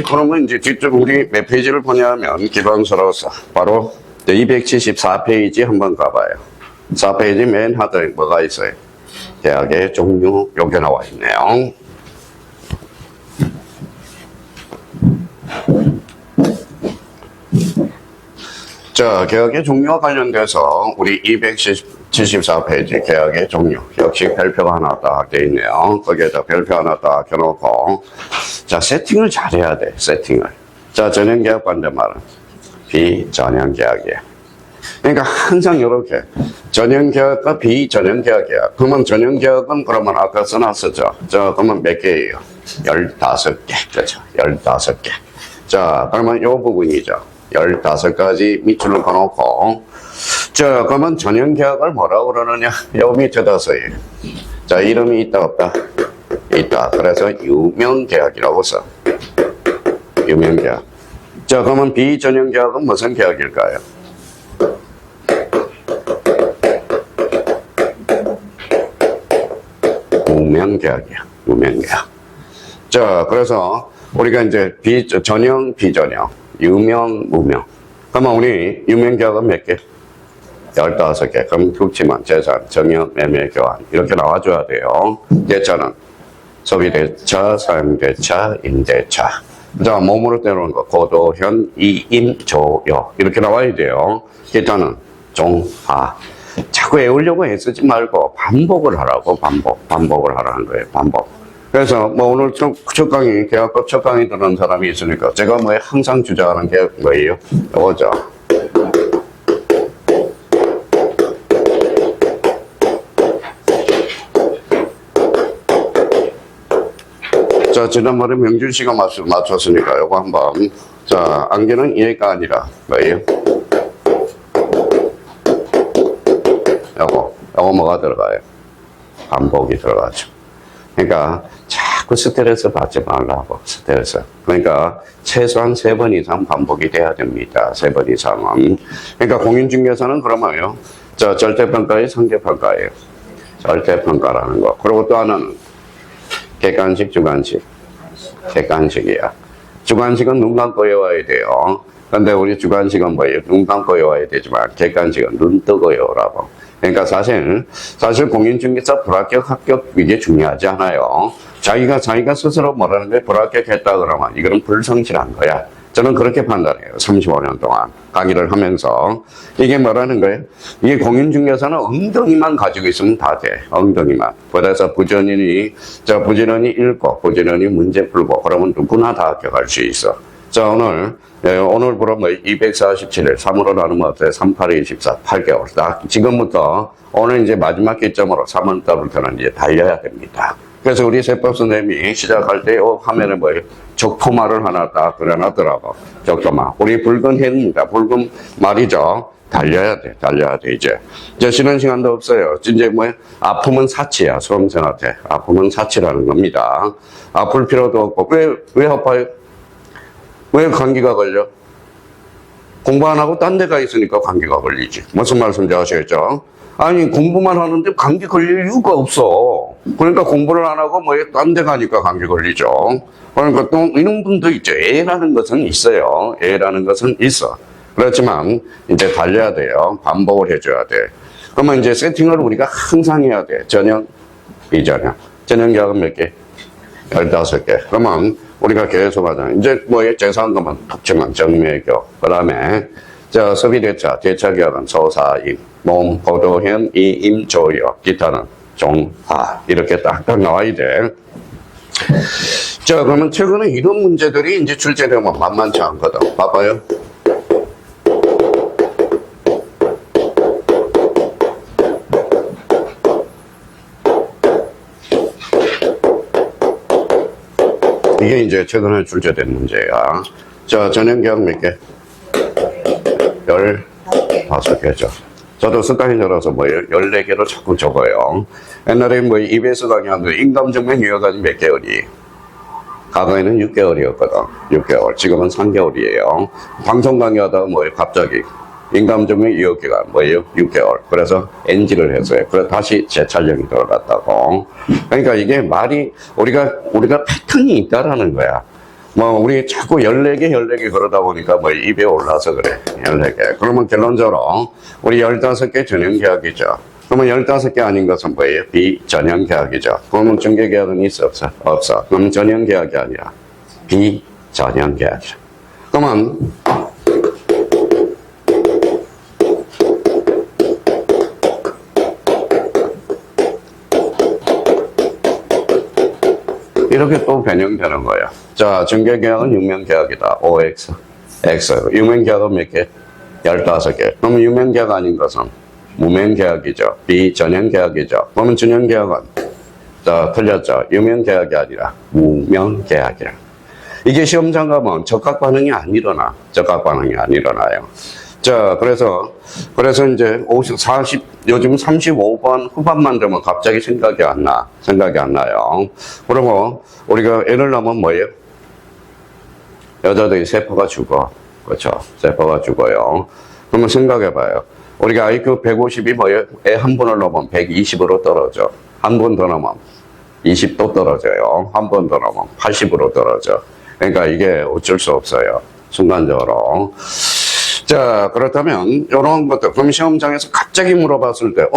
[SPEAKER 1] 그러면 이제 뒤쪽 우리 몇 페이지를 보냐면 기본서로서 바로 274페이지 한번 가봐요. 4페이지 맨 하단에 뭐가 있어요? 계약의 종류 여기 나와 있네요. 자, 계약의 종류와 관련돼서 우리 274페이지 계약의 종류 역시 별표가 하나 딱 돼 있네요. 거기에다 별표 하나 딱 켜놓고 자, 세팅을 잘해야 돼. 세팅을. 자, 전형계약 반대말은 비전형계약이에요. 그러니까 항상 이렇게 전형계약과 비전형계약이야. 그러면 전형계약은 그러면 아까 써놨었죠. 자, 그러면 몇 개예요? 15개. 그렇죠. 15개. 자, 그러면 이 부분이죠. 15가지 밑줄을 꺼놓고 자, 그러면 전형계약을 뭐라고 그러느냐? 요 밑에다 써요. 자, 이름이 있다 없다? 있다. 그래서 유명계약이라고 써. 유명계약. 자, 그러면 비전형계약은 무슨 계약일까요? 무명계약이야. 무명계약. 자, 그래서 우리가 이제 전형, 비전형, 유명, 무명. 그러면 우리 유명계약은 몇 개? 15개. 그럼 국지만, 재산, 정역, 매매, 교환. 이렇게 나와줘야 돼요. 대차는 소비대차, 사용대차, 임대차. 자, 몸으로 때려오는 거. 고도, 현, 이임, 조요. 이렇게 나와야 돼요. 기타는 종, 하. 자꾸 외우려고 애쓰지 말고 반복을 하라고, 반복을 하라는 거예요. 반복. 그래서 뭐 오늘 첫 강의, 계약법 첫 강의 들은 사람이 있으니까 제가 뭐 항상 주장하는 게 뭐예요? 이거죠. 자, 지난번에 명준 씨가 맞췄으니까 이거 한번. 자, 안개는 이해가 아니라 뭐예요? 뭐가 들어가요? 반복이 들어가죠. 그러니까 자꾸 스트레스 받지 말라고, 스트레스. 그러니까 최소한 3번 이상 반복이 돼야 됩니다. 3번 이상은. 그러니까 공인중개사는 그러면요. 절대평가의 상대평가예요. 절대평가라는 거. 그리고 또 하나는 객관식, 주관식. 객관식이야. 주관식은 눈 감고 외워야 돼요. 근데 우리 주관식은 뭐예요? 눈 감고 외워야 되지만 객관식은 눈 뜨고 외우라고. 그러니까 사실 공인중개사 불합격, 합격 이게 중요하지 않아요. 자기가 스스로 뭐라는 게 불합격했다 그러면 이거는 불성실한 거야. 저는 그렇게 판단해요. 35년 동안 강의를 하면서. 이게 뭐라는 거예요? 이게 공인중개사는 엉덩이만 가지고 있으면 다 돼. 엉덩이만. 그래서 부지런히 읽고, 부지런히 문제 풀고, 그러면 누구나 다 합격할 수 있어. 자, 오늘부로 247일, 3으로 나누면 어때요? 3, 8, 24, 8개월. 지금부터, 오늘 이제 마지막 기점으로 3월달부터는 이제 달려야 됩니다. 그래서 우리 세법 선생님이 시작할 때 화면에 뭐예요? 적토마를 하나 딱 그려놨더라고. 적토마. 우리 붉은 해입니다. 붉은 말이죠. 달려야 돼, 이제. 쉬는 시간도 없어요. 이제 아픔은 사치야, 수험생한테. 아픔은 사치라는 겁니다. 아플 필요도 없고. 왜 아파요? 왜 감기가 걸려? 공부 안 하고 딴 데 가 있으니까 감기가 걸리지. 무슨 말씀인지 아시겠죠? 아니, 공부만 하는데 감기 걸릴 이유가 없어. 그러니까 공부를 안 하고 딴 데 가니까 감기 걸리죠. 그러니까 또 이런 분도 있죠. 애라는 것은 있어요. 애라는 것은 있어. 그렇지만 이제 달려야 돼요. 반복을 해줘야 돼. 그러면 이제 세팅을 우리가 항상 해야 돼. 저녁, 비저녁. 저녁 계약은 몇 개? 15개. 그러면 우리가 계속 하잖아. 이제 재산금은 특징은 정매교. 그 다음에 소비대차, 대차계약은 소사임, 몸, 보도현, 이임, 조여, 기타는 종화. 이렇게 딱딱 나와야 돼. 그러면 최근에 이런 문제들이 이제 출제되면 만만치 않거든. 봐봐요. 이게 이제 최근에 출제된 문제야. 전형계약 몇 개? 15개죠. 저도 습관이 들어서 14개로 자꾸 적어요. 옛날에 EBS 강의하는데 인감증명 유효까지 몇 개월이? 과거에는 6개월이었거든. 6개월. 지금은 3개월이에요. 방송 강의하다가 갑자기 인감증명 유효기간 6개월. 그래서 NG를 했어요. 그래서 다시 재촬영이 들어갔다고. 그러니까 이게 말이 우리가 패턴이 있다라는 거야. 우리 자꾸 14개 그러다 보니까 입에 올라서 그래. 14개. 그러면 결론적으로 우리 15개 전형계약이죠. 그러면 15개 아닌 것은 뭐예요? 비전형계약이죠. 그러면 중개계약은 있어, 없어? 없어. 그럼 전형계약이 아니라 비전형계약이죠. 그러면 이렇게 또 변형되는 거예요. 중개계약은 유명계약이다. OX, X. 유명계약은 몇 개? 15개. 그러면 유명계약 아닌 것은 무명계약이죠. 비전형계약이죠. 그러면 준형계약은? 틀렸죠. 유명계약이 아니라 무명계약이라. 이게 시험장 가면 적합반응이 안 일어나. 적합반응이 안 일어나요. 그래서 이제 요즘 35번 후반만 되면 갑자기 생각이 안 나요. 그리고 우리가 애를 낳으면 뭐예요? 여자들이 세포가 죽어. 그렇죠. 세포가 죽어요. 그러면 생각해봐요. 우리가 IQ 150이 뭐예요? 애 한 번을 넣으면 120으로 떨어져. 한 번 더 넣으면 20도 떨어져요. 한 번 더 넣으면 80으로 떨어져. 그러니까 이게 어쩔 수 없어요. 순간적으로. 그렇다면, 이런 것들, 그럼 시험장에서 갑자기 물어봤을 때,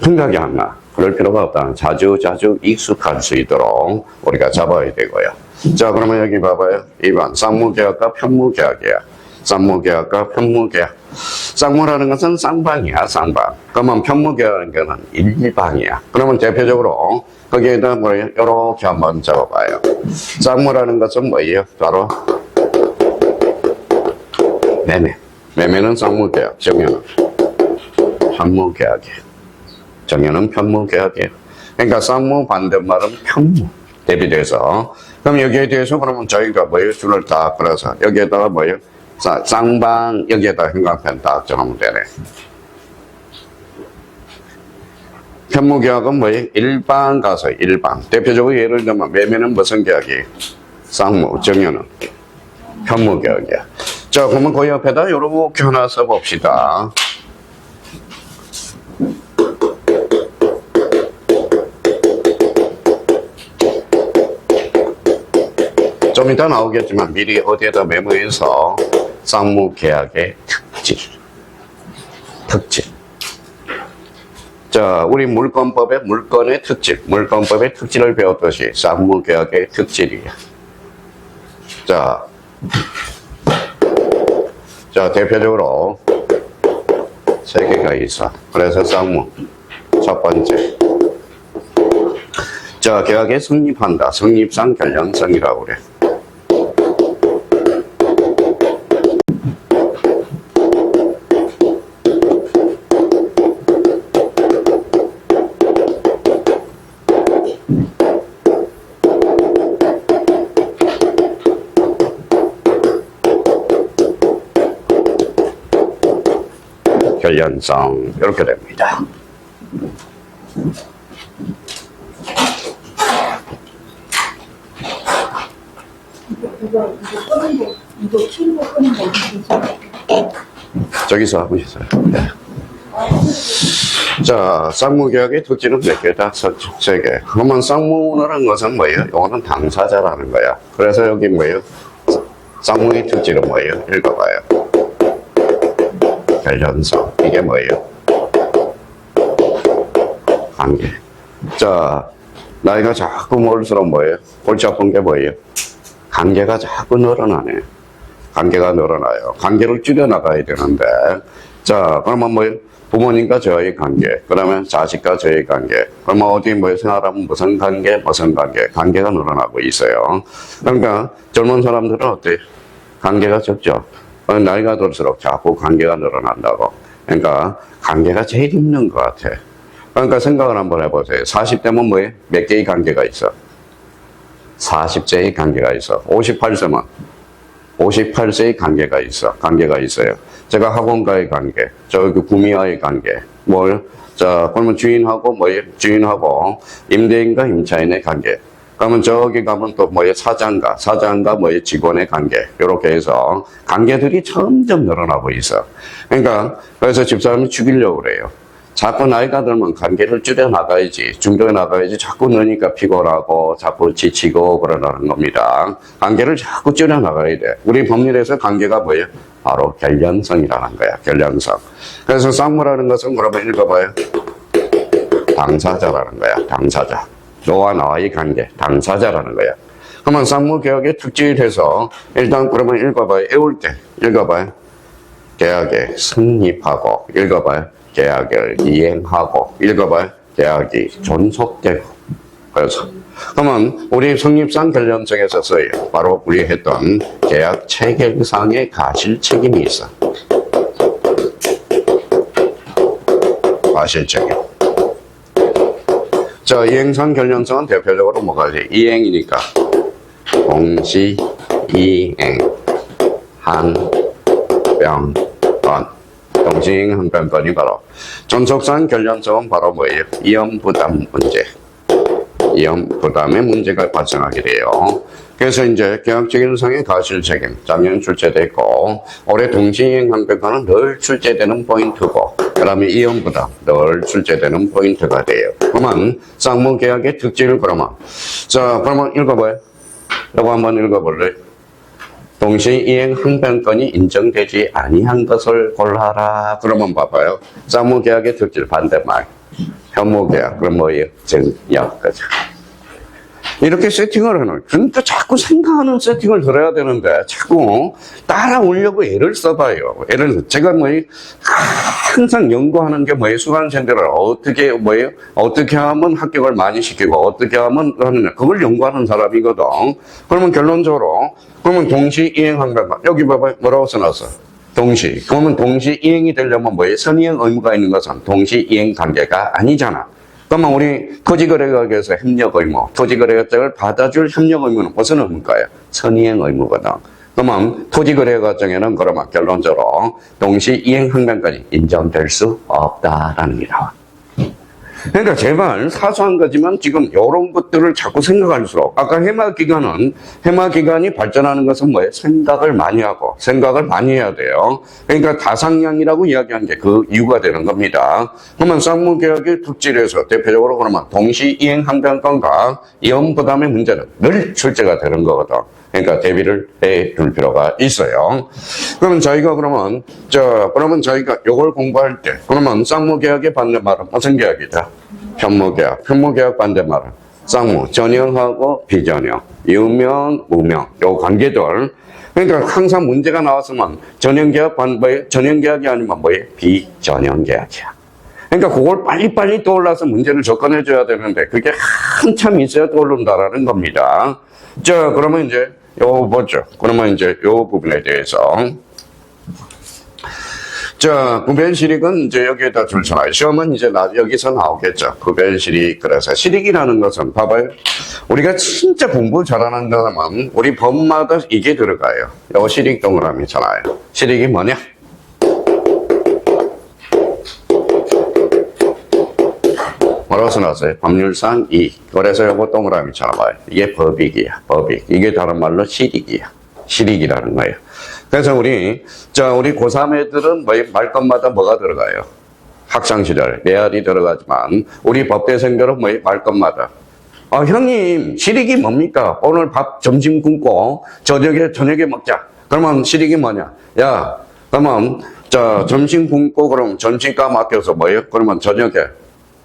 [SPEAKER 1] 생각이 안 나. 그럴 필요가 없다. 자주 익숙할 수 있도록 우리가 잡아야 되고요. 그러면 여기 봐봐요. 2번. 쌍무계약과 편무계약이야. 쌍무계약과 편무계약. 쌍무라는 것은 쌍방이야, 쌍방. 그러면 편무계약은 일방이야. 그러면 대표적으로, 거기에다 뭐예요? 이렇게 한번 적어봐요. 쌍무라는 것은 뭐예요? 바로, 매매는 쌍무계약, 정연은 편무계약이에요. 정연은 편무계약이에요. 그러니까 쌍무 반대말은 편무 대비돼서. 그럼 여기에 대해서 그러면 저희가 줄을 딱 그려서 여기에다가 쌍방 여기에다 형광펜 딱 적으면 되네. 현무계약은 뭐예요? 일반 가서 일반. 대표적으로 예를 들면 매매는 무슨 계약이에요? 쌍무, 정유는 현무계약이야. 자, 그러면 그 옆에다 이렇게 하나 써봅시다. 좀 이따 나오겠지만 미리 어디에다 메모해서 쌍무계약의 특질. 자, 우리 물권법의 물권의 특질, 물권법의 특질을 배웠듯이 쌍무계약의 특질이야. 자, 대표적으로 세 개가 있어. 그래서 쌍무 첫 번째. 자, 계약에 성립한다. 성립상 결량성이라고 그래. 결량성 이렇게 됩니다. 저기서 하고 있어요. 네. 자, 쌍무계약의 특징은 몇 개다? 세 개. 그러면 쌍무라는 것은 뭐예요? 이거는 당사자라는 거야. 그래서 여기 뭐예요? 쌍무의 특징은 뭐예요? 읽어봐요. 결연성. 이게 뭐예요? 관계. 자, 나이가 자꾸 먹을수록 뭐예요? 골치 아픈 게 뭐예요? 관계가 자꾸 늘어나네. 관계가 늘어나요. 관계를 줄여나가야 되는데, 자, 그러면 뭐예요? 부모님과 저의 관계, 그러면 자식과 저의 관계, 그러면 어디 뭐 생활하면 무슨 관계, 무슨 관계, 관계가 늘어나고 있어요. 그러니까 젊은 사람들은 어때요? 관계가 적죠. 나이가 들수록 자꾸 관계가 늘어난다고. 그러니까 관계가 제일 힘든 것 같아. 그러니까 생각을 한번 해보세요. 40대면 뭐예요? 몇 개의 관계가 있어? 40세의 관계가 있어. 58세면 58세의 관계가 있어. 관계가 있어요. 제가 학원과의 관계, 저기 구미와의 관계, 그러면 주인하고 뭐예요? 주인하고 임대인과 임차인의 관계. 그러면 저기 가면 또 뭐예요? 사장과 뭐예요? 직원의 관계. 이렇게 해서 관계들이 점점 늘어나고 있어. 그러니까, 그래서 집사람이 죽이려고 그래요. 자꾸 나이가 들면 관계를 줄여나가야지, 중도해나가야지, 자꾸 느니까 피곤하고, 자꾸 지치고 그러는 겁니다. 관계를 자꾸 줄여나가야 돼. 우리 법률에서 관계가 뭐예요? 바로 결연성이라는 거야, 결연성. 그래서 쌍무라는 것은 그러면 읽어봐요. 당사자라는 거야, 당사자. 너와 나와의 관계, 당사자라는 거야. 그러면 쌍무계약의 특징이 돼서, 일단 그러면 읽어봐요. 애울 때, 읽어봐요. 계약에 성립하고, 읽어봐요. 계약을 이행하고, 읽어봐요. 계약이 존속되고. 그래서 그러면 우리 성립상 결연성에서 써요. 바로 우리 했던 계약 체결상의 가실 책임이 있어. 가실 책임. 자, 이행상 결연성은 대표적으로 뭐가 돼? 이행이니까 동시 이행 항변권. 동시행 항변권이 바로 존속상 결연성은 바로 뭐예요? 이연부담 문제. 이연부담의 문제가 발생하게 돼요. 그래서 이제 계약체결상의 가실책임, 작년 출제됐고, 올해 동시이행 항변권은 늘 출제되는 포인트고, 그 다음에 이연부담, 늘 출제되는 포인트가 돼요. 그러면 쌍무계약의 특징을 그러면, 자, 그러면 읽어봐요. 이거 한번 읽어볼래요? 동시이행 항변권이 인정되지 아니한 것을 골라라. 그러면 봐봐요. 쌍무계약의 특질 반대말. 현무계약. 그럼 뭐예요? 증여. 그죠? 이렇게 세팅을 하는. 그러니까 자꾸 생각하는 세팅을 들어야 되는데 자꾸 따라오려고 애를 써봐요. 제가 항상 연구하는 게 뭐예요? 수강생들을 어떻게 하면 합격을 많이 시키고 어떻게 하면 하느냐. 그걸 연구하는 사람이거든. 그러면 결론적으로 그러면 동시이행 항변권. 여기 봐봐요. 뭐라고 써놨어? 동시. 그러면 동시이행이 되려면 뭐예요? 선이행 의무가 있는 것은 동시이행 관계가 아니잖아. 그러면 우리 토지거래계약에서 협력 의무, 토지거래계약을 받아줄 협력 의무는 무슨 의무일까요? 선이행 의무거든. 그러면 토지거래 과정에는 그러면 결론적으로 동시이행 항변권이 인정될 수 없다라는 게 나와. 그러니까 제발 사소한 거지만 지금 이런 것들을 자꾸 생각할수록 아까 해마기관이 발전하는 것은 뭐예요? 생각을 많이 하고 생각을 많이 해야 돼요. 그러니까 다상향이라고 이야기한 게 그 이유가 되는 겁니다. 그러면 쌍무개혁의 특질에서 대표적으로 그러면 동시이행항변권과 이혼부담의 문제는 늘 출제가 되는 거거든. 그러니까 대비를 해 둘 필요가 있어요. 그러면 저희가 그러면 저희가 요걸 공부할 때, 그러면 쌍무개혁의 반대말은 무슨 개혁이다? 편무개혁. 편무개혁 반대말은 쌍무, 전형하고 비전형, 유명, 무명, 요 관계들. 그러니까 항상 문제가 나왔으면 전형개혁 전형개혁이 아니면 뭐예요? 비전형개혁이야. 그러니까 그걸 빨리빨리 떠올라서 문제를 접근해줘야 되는데 그게 한참 있어야 떠오른다라는 겁니다. 자, 그러면 이제 요 보죠. 그러면 이제 요 부분에 대해서 자, 구별실익은 이제 여기에다 줄쳐놔요. 시험은 이제 여기서 나오겠죠. 구별실익. 그래서 실익이라는 것은 봐봐요. 우리가 진짜 공부 잘하는 사람은 우리 법마다 이게 들어가요. 요 실익 동그라미잖아요. 실익이 뭐냐? 뭐라고 써놨어요? 법률상 그래서 요거 동그라미 쳐놔봐요. 이게 법익이야. 법익. 이게 다른 말로 실익이야. 실익이라는 거예요. 그래서 우리 고3 애들은 말것마다 뭐가 들어가요? 학창시절, 레알이 들어가지만, 우리 법대생들은 말것마다. 형님, 실익이 뭡니까? 오늘 밥 점심 굶고, 저녁에 먹자. 그러면 실익이 뭐냐? 야, 그러면, 점심 굶고, 그럼 점심값 아껴서 그러면 저녁에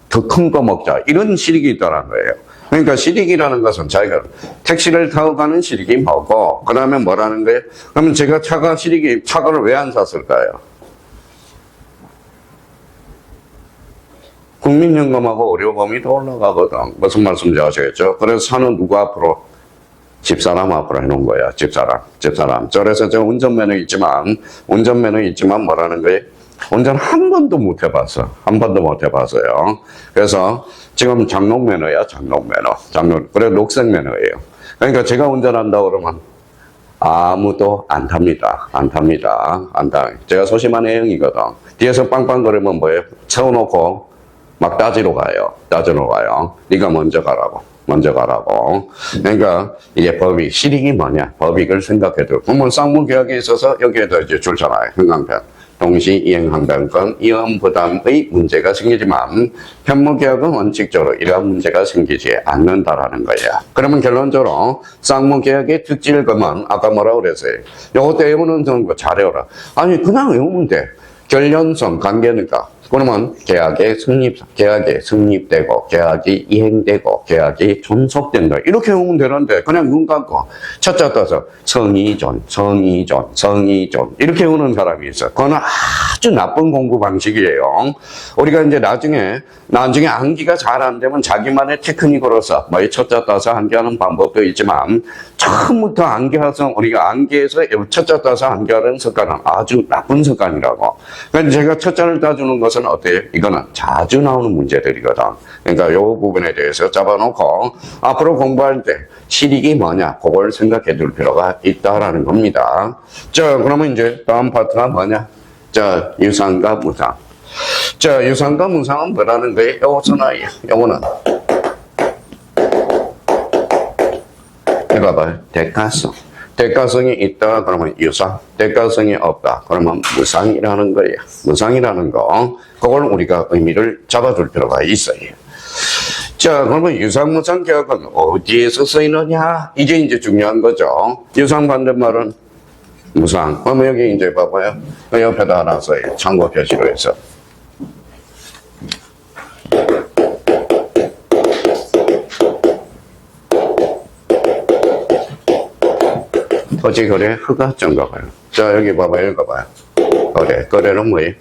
[SPEAKER 1] 더 큰 거 먹자. 이런 실익이 있다는 거예요. 그러니까 실익이라는 것은 자기가 택시를 타고 가는 실익이 뭐고, 그 다음에 뭐라는 거예요? 그러면 제가 차가를 왜 안 샀을까요? 국민연금하고 의료보험이 더 올라가거든. 무슨 말씀인지 아시겠죠? 그래서 차는 누구 앞으로? 집사람 앞으로 해놓은 거야. 집사람. 그래서 제가 운전면허 있지만 뭐라는 거예요? 운전 한 번도 못 해봤어. 한 번도 못 해봤어요. 그래서 지금 장롱면허야, 장롱면허. 그래, 녹색면허예요. 그러니까 제가 운전한다고 그러면 아무도 안 탑니다. 제가 소심한 애형이거든. 뒤에서 빵빵거리면 채워놓고 막 따지러 가요. 네가 먼저 가라고. 그러니까 이제 실익이 뭐냐? 법익을 생각해도. 그러면 쌍무개혁에 있어서 여기에다 이제 줄잖아요. 흥강편. 동시이행항변권, 이혼부담의 문제가 생기지만 편무개혁은 원칙적으로 이러한 문제가 생기지 않는다라는 거야. 그러면 결론적으로 쌍무개혁의 특질금은 아까 뭐라고 그랬어요? 요것도 외우는 거 잘해오라. 아니 그냥 외우면 돼. 결연성 관계니까. 그러면 계약이 성립되고 계약이 이행되고 계약이 존속된다. 이렇게 하면 되는데 그냥 눈 감고 첫자 떠서 성의존 이렇게 하는 사람이 있어. 그건 아주 나쁜 공부 방식이에요. 우리가 이제 나중에 암기가 잘 안 되면 자기만의 테크닉으로서 첫자 떠서 암기하는 방법도 있지만 처음부터 암기해서 우리가 암기해서 첫자 떠서 암기하는 습관은 아주 나쁜 습관이라고. 그러니까 제가 첫자를 따주는 것은 어때요? 이거는 자주 나오는 문제들이거든. 그러니까 이 부분에 대해서 잡아놓고 앞으로 공부할 때 실익이 뭐냐? 그걸 생각해 둘 필요가 있다라는 겁니다. 자, 그러면 이제 다음 파트가 뭐냐? 자, 유상과 무상. 자, 유상과 무상은 뭐라는 거예요? 요거는 이거 봐요. 대가성이 있다 그러면 유상, 대가성이 없다 그러면 무상이라는 거예요. 무상이라는 거, 그걸 우리가 의미를 잡아줄 필요가 있어요. 자, 그러면 유상무상 개혁은 어디에서 쓰이느냐? 이제 중요한 거죠. 유상 반대말은 무상. 그러면 여기 이제 봐봐요. 그 옆에다 하나 써요. 참고 표시로 해서. 토지거래 허가증가 봐요. 자, 여기 봐봐요. 거래는 뭐예요?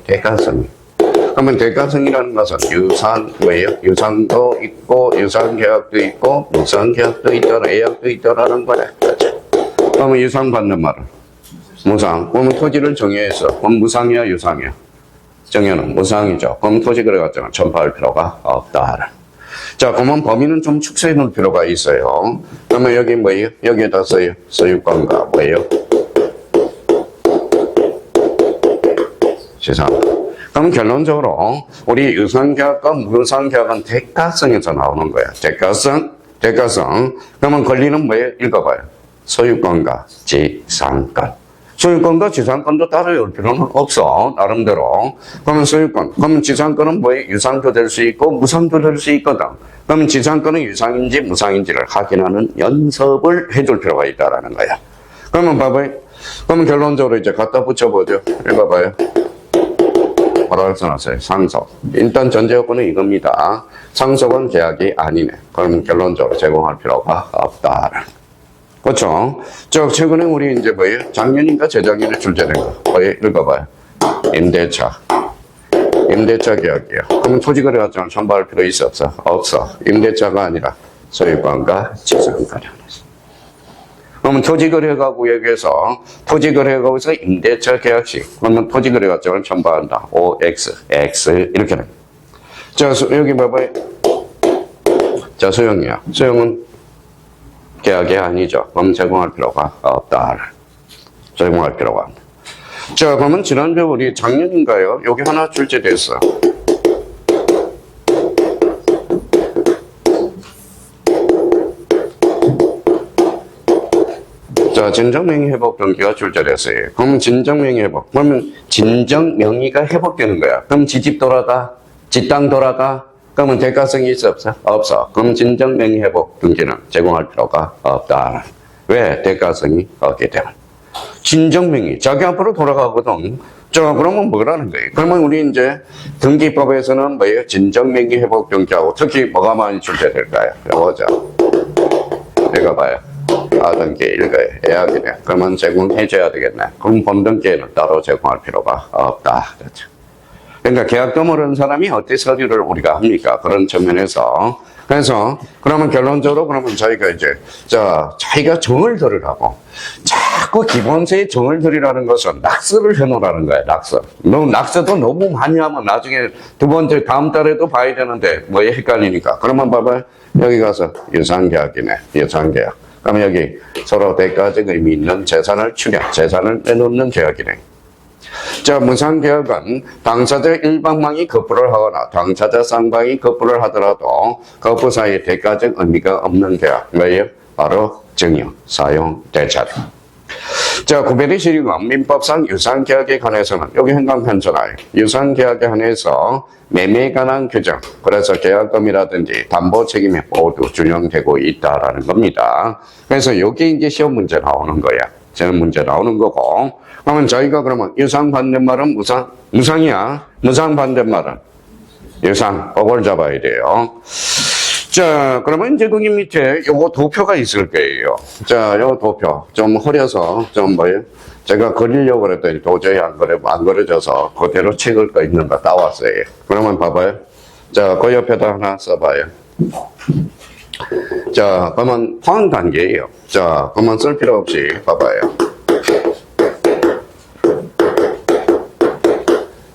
[SPEAKER 1] 대가성. 그러면 대가성이라는 것은 유상도 있고, 유상계약도 있고, 무상계약도 있더라, 예약도 있더라는 거네. 그렇죠? 그러면 유상 받는 말은? 무상. 그러면 토지를 정의해서, 그럼 무상이야, 유상이야? 정의는 무상이죠. 그럼 토지거래 과정은 전파할 필요가 없다. 자, 그러면 범위는 좀 축소해 놓을 필요가 있어요. 그러면 여기 뭐예요? 여기에다 써요. 소유권과 뭐예요? 시상. 그럼 결론적으로 우리 유상계약과 무상계약은 대가성에서 나오는 거야. 대가성. 그러면 권리는 뭐예요? 읽어봐요. 소유권과 지상권. 소유권과 지상권도 따로 열 필요는 없어. 나름대로. 그러면 소유권. 그러면 지상권은 뭐예요? 유상도 될 수 있고 무상도 될 수 있거든. 그러면 지상권은 유상인지 무상인지를 확인하는 연습을 해줄 필요가 있다라는 거야. 그러면 봐봐요. 그러면 결론적으로 이제 갖다 붙여보죠. 읽어봐요. 뭐라고 써놨어요? 상속. 일단 전제 요건은 이겁니다. 상속은 계약이 아니네. 그러면 결론적으로 제공할 필요가 없다. 그렇죠? 최근에 우리 이제 뭐예요? 작년인가 재작년에 출제된 거. 뭐예요? 읽어봐요. 임대차 계약이에요. 그러면 토지거래가정을 첨부할 필요 있어 없어? 없어. 임대차가 아니라 소유권과 지상권이야. 그러면 토지거래가구역에서 토지거래가구에서 임대차 계약식. 그러면 토지거래가정을 첨부한다. OX, X 이렇게 됩니다. 자, 여기 봐봐요. 자, 소형이야. 소형은 계약이 아니죠. 그럼 제공할 필요가 없다. 제공할 필요가 없다. 자, 그러면 지난주 우리 작년인가요? 여기 하나 출제됐어. 자, 진정명의 회복 등기가 출제됐어요. 그러면 진정명의 회복. 그러면 진정명의가 회복되는 거야. 그럼 지집 돌아가? 집땅 돌아가? 그러면 대가성이 있어 없어? 없어. 그럼 진정명의 회복 등기는 제공할 필요가 없다. 왜? 대가성이 없기 때문에. 진정명의. 자기 앞으로 돌아가거든. 자, 그러면 뭐라는 거예요? 그러면 우리 이제 등기법에서는 뭐예요? 진정명의 회복 등기하고 특히 뭐가 많이 출제될까요? 보자. 읽어봐요. 등기 읽어요. 예약이네. 그러면 제공해줘야 되겠네. 그럼 본등기에는 따로 제공할 필요가 없다. 그렇죠. 그러니까 계약도 모르는 사람이 어떻게 서류를 우리가 합니까? 그런 측면에서. 그래서, 그러면 결론적으로 그러면 저희가 이제, 자기가 정을 들으라고. 자꾸 기본세에 정을 들이라는 것은 낙서를 해놓으라는 거야, 낙서. 낙서도 너무 많이 하면 나중에 두 번째, 다음 달에도 봐야 되는데, 뭐에 헷갈리니까. 그러면 봐봐요. 여기 가서 유상계약이네, 유상계약. 그러면 여기 서로 대가적 의미 있는 재산을 재산을 내놓는 계약이네. 자, 무상계약은 당사자 일방망이 거부를 하거나 당사자 쌍방이 거부를 하더라도 거부 사이에 대가적 의미가 없는 계약. 뭐예요? 바로 증여, 사용, 대차례. 자, 구별의 실익은 민법상 유상계약에 관해서는 여기 행강편잖아요. 유상계약에 한해서 매매에 관한 규정, 그래서 계약금이라든지 담보 책임이 모두 준용되고 있다라는 겁니다. 그래서 여기 이제 시험 문제 나오는 거야. 시험 문제 나오는 거고. 그러면 저희가 그러면 유상 반대말은 무상이야. 무상 반대말은 유상. 그걸 잡아야 돼요. 자, 그러면 이제 거기 밑에 요거 도표가 있을 거예요. 자, 요 도표. 좀 흐려서, 제가 그리려고 그랬더니 도저히 안 그려져서 그대로 책을 거 있는 거 따왔어요. 그러면 봐봐요. 자, 그 옆에다 하나 써봐요. 자, 그러면 포항 단계예요. 자, 그러면 쓸 필요 없이 봐봐요.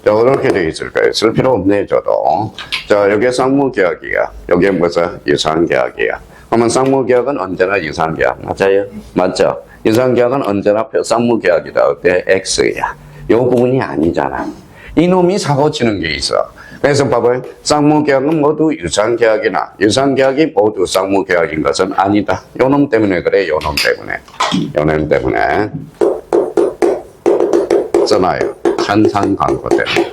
[SPEAKER 1] 자, 이렇게 되어 있을 거예요. 쓸 필요 없네, 저도. 자, 여기에 쌍무계약이야. 여기에 무슨 유상계약이야. 그러면 쌍무계약은 언제나 유상계약. 맞아요? 맞죠? 유상계약은 언제나 쌍무계약이다. 어때? X야. 요 부분이 아니잖아. 이놈이 사고 치는 게 있어. 그래서 봐봐요. 쌍무계약은 모두 유상계약이나 유상계약이 모두 쌍무계약인 것은 아니다. 요 놈 때문에 그래. 요 놈 때문에. 요 놈 때문에. 써놔요. 현상광고 때문에.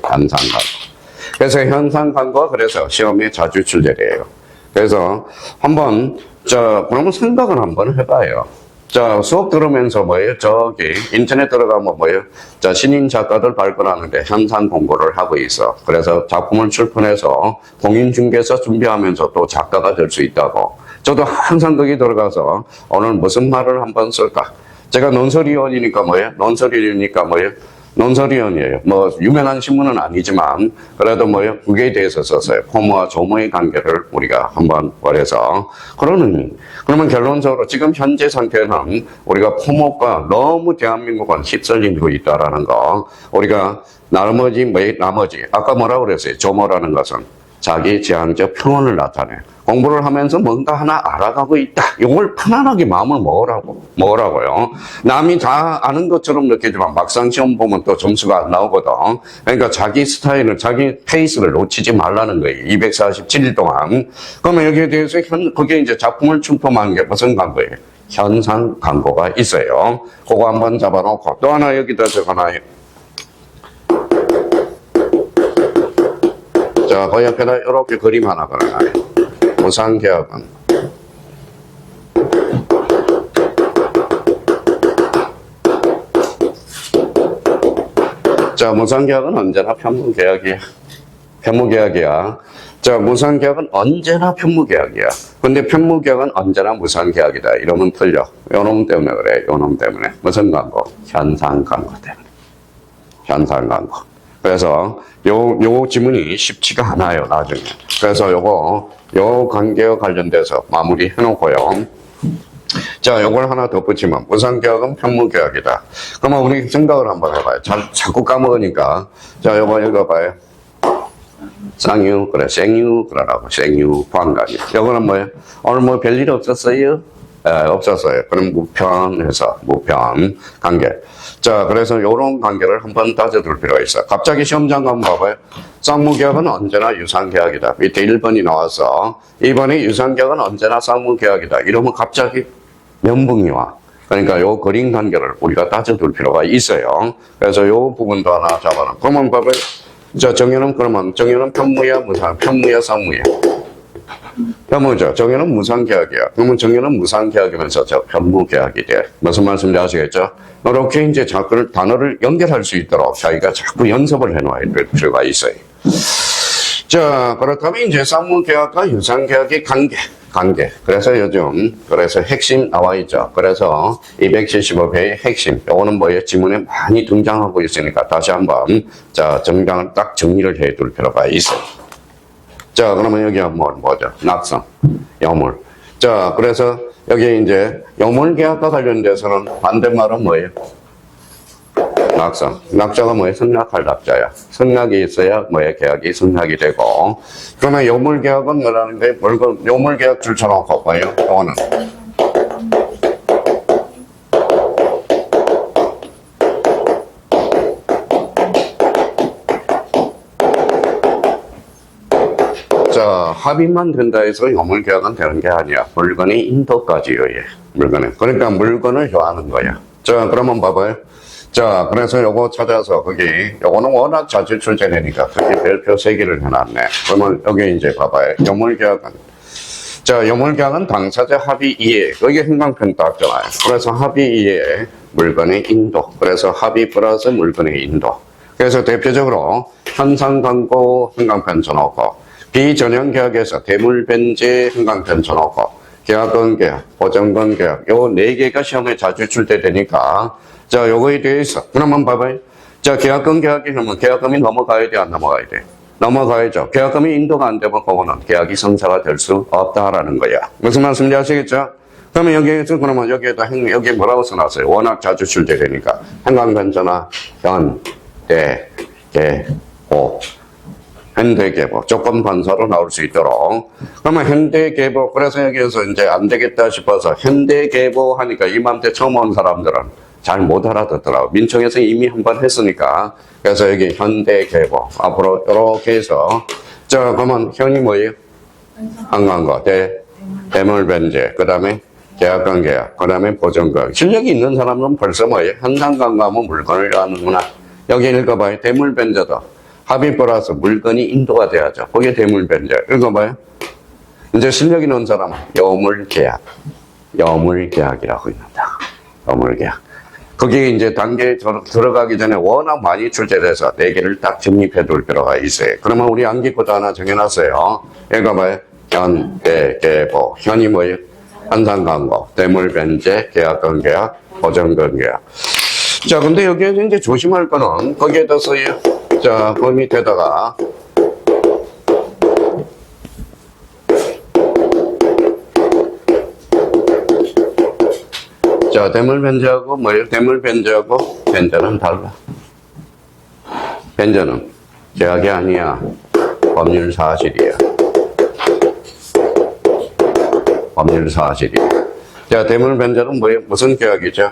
[SPEAKER 1] 현상광고. 그래서 현상광고가 그래서 시험에 자주 출제돼요. 그래서 한번 그러면 생각을 한번 해봐요. 자, 수업 들으면서 저기 인터넷 들어가면 신인 작가들 발굴하는데 현상 공고를 하고 있어. 그래서 작품을 출판해서 공인중개사 준비하면서 또 작가가 될 수 있다고. 저도 항상 거기 들어가서 오늘 무슨 말을 한번 쓸까? 제가 논설위원이니까 논설위원이에요. 유명한 신문은 아니지만, 그래도 그게 대해서 썼어요. 포모와 조모의 관계를 우리가 한번 말해서. 그러면 결론적으로 지금 현재 상태는 우리가 포모가 너무 대한민국은 휩쓸리고 있다라는 거. 우리가 나머지, 아까 뭐라고 그랬어요? 조모라는 것은 자기 제한적 평온을 나타내. 공부를 하면서 뭔가 하나 알아가고 있다. 이걸 편안하게 마음을 먹으라고요. 남이 다 아는 것처럼 느끼지만 막상 시험 보면 또 점수가 안 나오거든. 그러니까 자기 스타일을, 자기 페이스를 놓치지 말라는 거예요. 247일 동안. 그러면 여기에 대해서 그게 이제 작품을 출품하는 게 무슨 광고예요? 현상 광고가 있어요. 그거 한번 잡아놓고 또 하나 여기다 적어놔요. 자, 그 옆에다 이렇게 그림 하나 그려놔요. 무상계약은 자, 무상계약은 언제나 편무계약이야. 편무계약이야. 자, 무상계약은 언제나 편무계약이야. 근데 편무계약은 언제나 무상계약이다. 이러면 틀려. 요놈 때문에 그래. 요놈 때문에. 무슨 광고? 현상 광고 때문에. 현상 광고. 그래서 요 지문이 쉽지가 않아요, 나중에. 그래서 요 관계와 관련돼서 마무리 해놓고요. 자, 요걸 하나 덧붙이면 무상계약은 편무계약이다. 그러면 우리 생각을 한번 해봐요. 자꾸 까먹으니까. 자, 요거 읽어봐요. 쌍유, 그래, 생유, 그러라고. 생유, 관관유. 요거는 뭐예요? 오늘 뭐 별일 없었어요? 없었어요. 그럼 무편해서, 무편 관계. 자, 그래서 요런 관계를 한번 따져둘 필요가 있어요. 갑자기 시험장 가면 봐봐요. 쌍무계약은 언제나 유상계약이다. 밑에 1번이 나와서 2번이 유상계약은 언제나 쌍무계약이다. 이러면 갑자기 면붕이 와. 그러니까 요 그림 관계를 우리가 따져둘 필요가 있어요. 그래서 요 부분도 하나 잡아놔. 그러면 봐봐요. 자, 정의는 그러면 정의는 편무야, 무상, 편무야, 쌍무야. 편무죠. 정의는 무상계약이야. 그러면 정의는 무상계약이면서 저 편무계약이 돼. 무슨 말씀인지 아시겠죠? 이렇게 이제 단어를 연결할 수 있도록 자기가 자꾸 연습을 해놔야 될 필요가 있어요. 자, 그렇다면 이제 쌍무계약과 유상계약의 관계. 그래서 그래서 핵심 나와 있죠. 그래서 275회의 핵심. 요거는 뭐예요? 지문에 많이 등장하고 있으니까 다시 한번, 자, 딱 정리를 해 둘 필요가 있어요. 자, 그러면 여기 뭐죠? 낙성, 여물. 자, 그래서 여기 이제 여물계약과 관련돼서는 반대말은 뭐예요? 낙성. 낙자가 뭐예요? 승낙할 낙자야. 승낙이 있어야 뭐예요? 계약이 승낙이 되고. 그러면 여물계약은 뭐라는데, 여물계약 줄쳐놓고 뭐예요? 요거는. 자, 합의만 된다 해서 여물계약은 되는 게 아니야. 물건의 인도까지 요예. 물건에. 그러니까 물건을 효하는 거야. 자, 그러면 봐봐요. 자, 그래서 요거 찾아서 요거는 워낙 자주 출제되니까 특히 별표 3개를 해놨네. 그러면 여기 이제 봐봐요. 여물계약은. 자, 여물계약은 당사자 합의 이해. 여기 행방편 따잖아요. 그래서 합의 이해, 물건의 인도. 그래서 합의 플러스 물건의 인도. 그래서 대표적으로 현상광고 행방편 쳐놓고, 비전형계약에서 대물변제 행방편 쳐놓고, 계약권 계약, 보증권 계약, 요 4개가 시험에 자주 출제되니까, 자, 요거에 대해서. 그러면 봐봐요. 자, 계약금 계약이 그러면 계약금이 넘어가야 돼, 안 넘어가야 돼? 넘어가야죠. 계약금이 인도가 안 되면 그거는 계약이 성사가 될 수 없다라는 거야. 무슨 말씀인지 아시겠죠? 그러면 여기에서 그러면 여기 뭐라고 써놨어요? 워낙 자주 출제되니까. 행방변전화, 대, 계, 보. 현대계보, 조건반사로 나올 수 있도록. 그러면 현대계보, 그래서 여기에서 이제 안 되겠다 싶어서 현대계보 하니까 이맘때 처음 온 사람들은 잘 못 알아듣더라고. 민청에서 이미 한번 했으니까. 그래서 여기 현대계보. 앞으로 이렇게 해서. 자, 그러면 현이 뭐예요? 한강거, 대물변제. 그 다음에 계약관 계약. 그 다음에 보증권. 실력이 있는 사람은 벌써 뭐예요? 현상관과하면 물건을 하는구나. 여기 읽어봐요. 대물변제도. 합의 플러스 물건이 인도가 돼야죠. 그게 대물변제. 읽어봐요. 이제 실력 있는 사람은 여물계약. 여물계약이라고 있는다. 여물계약. 거기에 이제 단계에 들어가기 전에 워낙 많이 출제돼서 4개를 딱 정립해 둘 필요가 있어요. 그러면 우리 암기코드 하나 정해놨어요. 읽어봐요. 현, 대, 계보. 현이 뭐예요? 현상광고, 대물변제, 계약권 계약, 보증권 계약. 자, 근데 여기에서 이제 조심할 거는 거기에다 써요. 자, 그 밑에다가 자, 대물변제하고 뭐예요? 대물변제하고 변제는 달라. 변제는 계약이 아니야. 법률 사실이야. 법률 사실이에요. 자, 대물 변제는 무슨 계약이죠?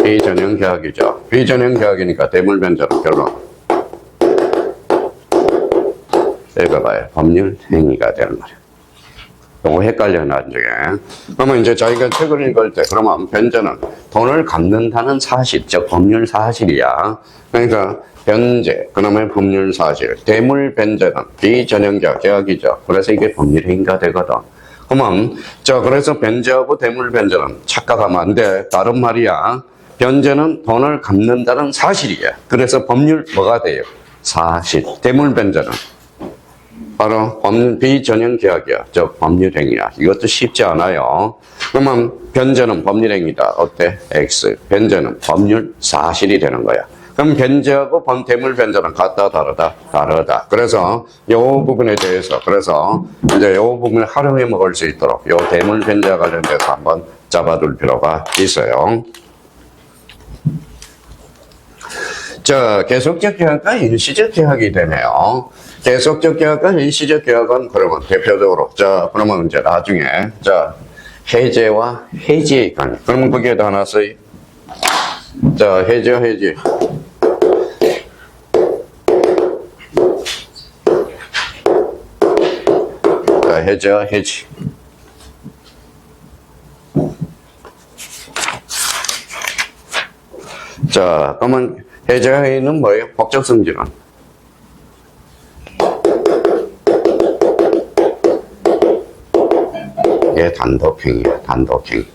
[SPEAKER 1] 비전형 계약이죠. 비전형 계약이니까 대물 변제는 결론. 읽어봐요. 법률 행위가 되는 거예요. 너무 헷갈려, 나중에. 그러면 이제 자기가 책을 읽을 때, 그러면 변제는 돈을 갚는다는 사실, 즉, 법률 사실이야. 그러니까, 변제, 그러면 법률 사실. 대물 변제는 비전형 계약이죠. 그래서 이게 법률 행위가 되거든. 그러면, 그래서 변제하고 대물 변제는 착각하면 안 돼. 다른 말이야. 변제는 돈을 갚는다는 사실이야. 그래서 법률 뭐가 돼요? 사실. 대물 변제는 바로 비전형 계약이야. 즉 법률행위야. 이것도 쉽지 않아요. 그러면 변제는 법률행위다. 어때? X. 변제는 법률 사실이 되는 거야. 그럼 변제하고 대물 변제는 같다, 다르다? 다르다. 그래서 이 부분에 대해서 그래서 이제 이 부분을 활용해 먹을 수 있도록 이 대물 변제와 관련돼서 한번 잡아둘 필요가 있어요. 자, 계속적 계약과 일시적 계약이 되네요. 계속적 계약과 일시적 계약은 그러면 대표적으로 그러면 이제 나중에 해제와 해지의 관계. 그러면 거기에다 하나 써요. 해제와 해지. 해제와 해지. 그러면 해제와 해지는 뭐예요? 법적 성질은 이게 단독행위야. 단독행위야.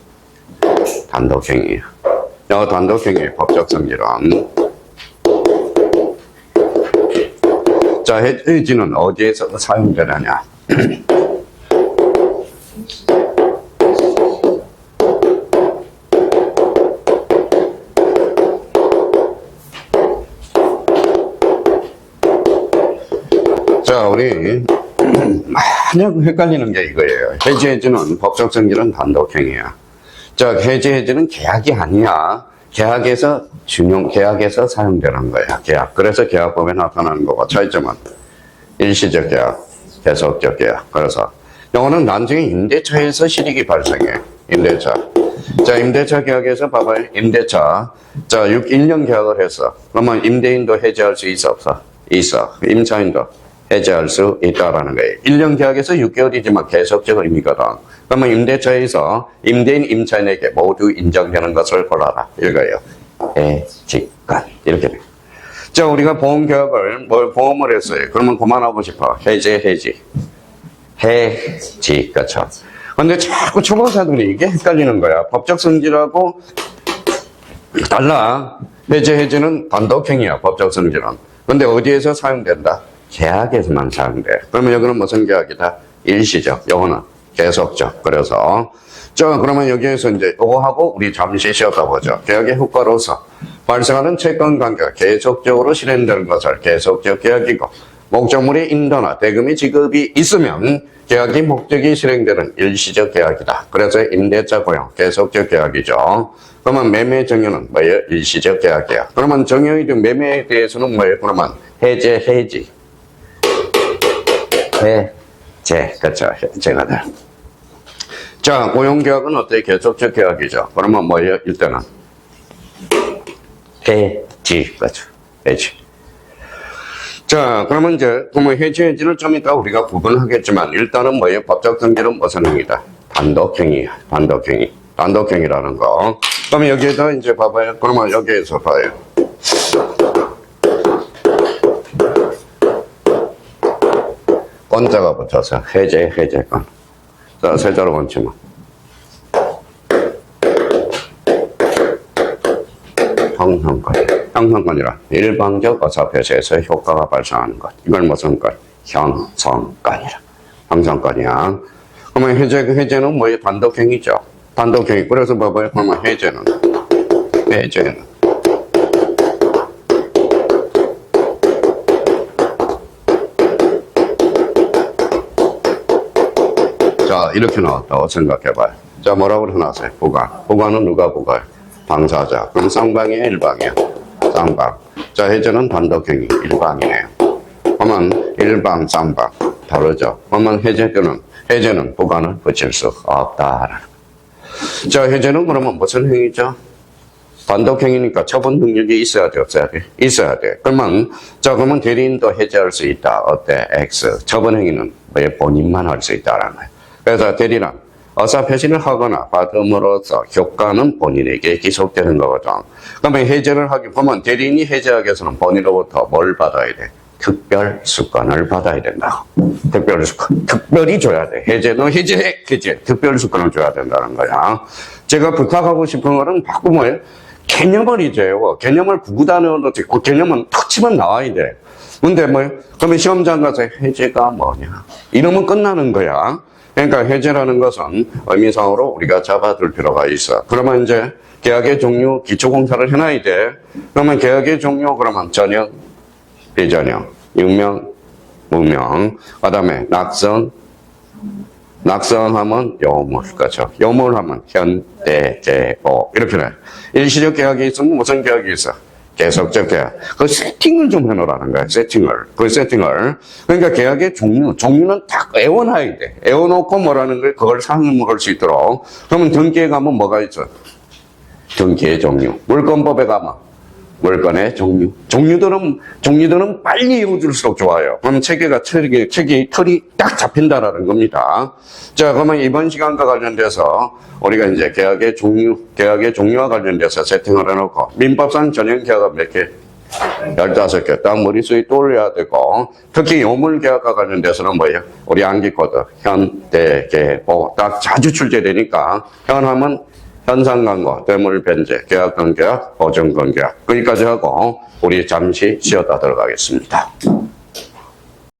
[SPEAKER 1] 단독행위 법적 성질은 해지는 어디에서 사용되느냐? 우리 만약 헷갈리는 게 이거예요. 해지는 법적 성질은 단독행위야. 해지는 계약이 아니야. 계약에서 사용되는 거야. 계약. 그래서 계약법에 나타나는 거고 차이점은 일시적 계약, 계속적 계약. 그래서 이거는 나중에 임대차에서 실익이 발생해. 임대차. 임대차 계약에서 봐봐요. 임대차. 1년 계약을 했어. 그러면 임대인도 해지할 수 있어, 없어? 있어. 임차인도 해지할 수 있다라는 거예요. 1년 계약에서 6개월이지만 계속적 의미거든. 그러면 임대차에서 임대인, 임차인에게 모두 인정되는 것을 골라라. 이거예요. 해지권. 이렇게 돼. 우리가 보험 계약을, 보험을 했어요. 그러면 그만하고 싶어. 해지. 그쵸. 근데 자꾸 초보자들이 이게 헷갈리는 거야. 법적 성질하고 달라. 해지는 단독행위야. 법적 성질은. 근데 어디에서 사용된다? 계약에서만 사용돼. 그러면 여기는 무슨 계약이다? 일시적. 요거는 계속적. 그래서 그러면 여기에서 이제 요거하고 우리 잠시 쉬었다 보죠. 계약의 효과로서 발생하는 채권 관계가 계속적으로 실행되는 것을 계속적 계약이고, 목적물의 인도나 대금의 지급이 있으면 계약의 목적이 실행되는 일시적 계약이다. 그래서 임대차 고용 계속적 계약이죠. 그러면 매매 정의는 뭐예요? 일시적 계약이야. 그러면 정의의 매매에 대해서는 뭐예요? 그러면 해지. 그쵸. 해제가 돼. 고용계약은 어때? 계속적 계약이죠. 그러면 뭐예요? 일단은 해지. 그쵸. 해지. 그러면 그러면 해지는 좀 이따 우리가 구분하겠지만, 일단은 뭐예요? 법적 성질은 무슨 행위다? 단독행위야. 단독행위라는 거. 그러면 여기에다 이제 봐봐요. 그러면 여기에서 봐요. 건자가 붙어서 해제권. 세자로 건치면. 형성권이라 일방적 어사표시에서 효과가 발생하는 것. 이걸 무슨 것? 형성권이라. 형성권이야. 그러면 해제는 뭐예요? 단독행위죠. 단독행위. 그래서 봐봐요. 그러면 해제는 이렇게 나왔다고 생각해봐요. 뭐라고 해놨어요? 부관. 누가 부관? 당사자. 그럼 쌍방이에요, 일방이에요? 쌍방. 해제는 단독행위, 일방이네요. 그러면 일방, 쌍방 다르죠. 그러면 해제는 부관을 붙일 수 없다. 자, 해제는 그러면 무슨 행위죠? 단독행위니까 처분 능력이 있어야 돼, 없어야 돼? 있어야 돼. 그러면 대리인도 해제할 수 있다. 어때? X. 처분 행위는 왜 본인만 할 수 있다라는 거예요. 그래서 대리는 의사표시를 하거나 받음으로써 효과는 본인에게 기속되는 거거든. 그러면 해제를 하기 보면 대리인이 해제하기 위해서는 본인으로부터 뭘 받아야 돼? 특별 수건을 받아야 된다. 특별 수건. 특별히 줘야 돼. 해제는 해제. 특별 수건을 줘야 된다는 거야. 제가 부탁하고 싶은 거는 바꾸 뭐예요? 개념을 잊어요. 개념을 구구단어로 듣고 개념은 탁 치면 나와야 돼. 근데 그러면 시험장 가서 해제가 뭐냐? 이러면 끝나는 거야. 그러니까 해제라는 것은 의미상으로 우리가 잡아둘 필요가 있어. 그러면 이제 계약의 종류 기초공사를 해놔야 돼. 그러면 계약의 종류 그러면 전형, 비전형, 유명, 무명, 그 다음에 낙선하면 요물, 그렇죠. 요물하면 현대, 재보 이렇게 돼. 일시적 계약이 있으면 무슨 계약이 있어? 계속적 계약. 그 세팅을 좀 해놓으라는 거야. 세팅을. 그러니까 계약의 종류는 딱 애워놔야 돼. 애워놓고 뭐라는 거야? 그걸 상응할 수 있도록. 그러면 등기에 가면 뭐가 있어? 등기의 종류. 물권법에 가면 물건의 종류. 종류들은 빨리 이루어질수록 좋아요. 그럼 책이 털이 딱 잡힌다라는 겁니다. 자, 그러면 이번 시간과 관련돼서 우리가 이제 계약의 종류와 관련돼서 세팅을 해놓고, 민법상 전형 계약은 몇 개? 15개. 딱 머릿속에 떠올려야 되고, 특히 요물 계약과 관련돼서는 뭐예요? 우리 암기코드. 현, 대, 계, 보. 딱 자주 출제되니까, 현하면 현상광고, 대물변제, 계약권계약, 보증권계약. 거기까지 하고 우리 잠시 쉬었다 들어가겠습니다.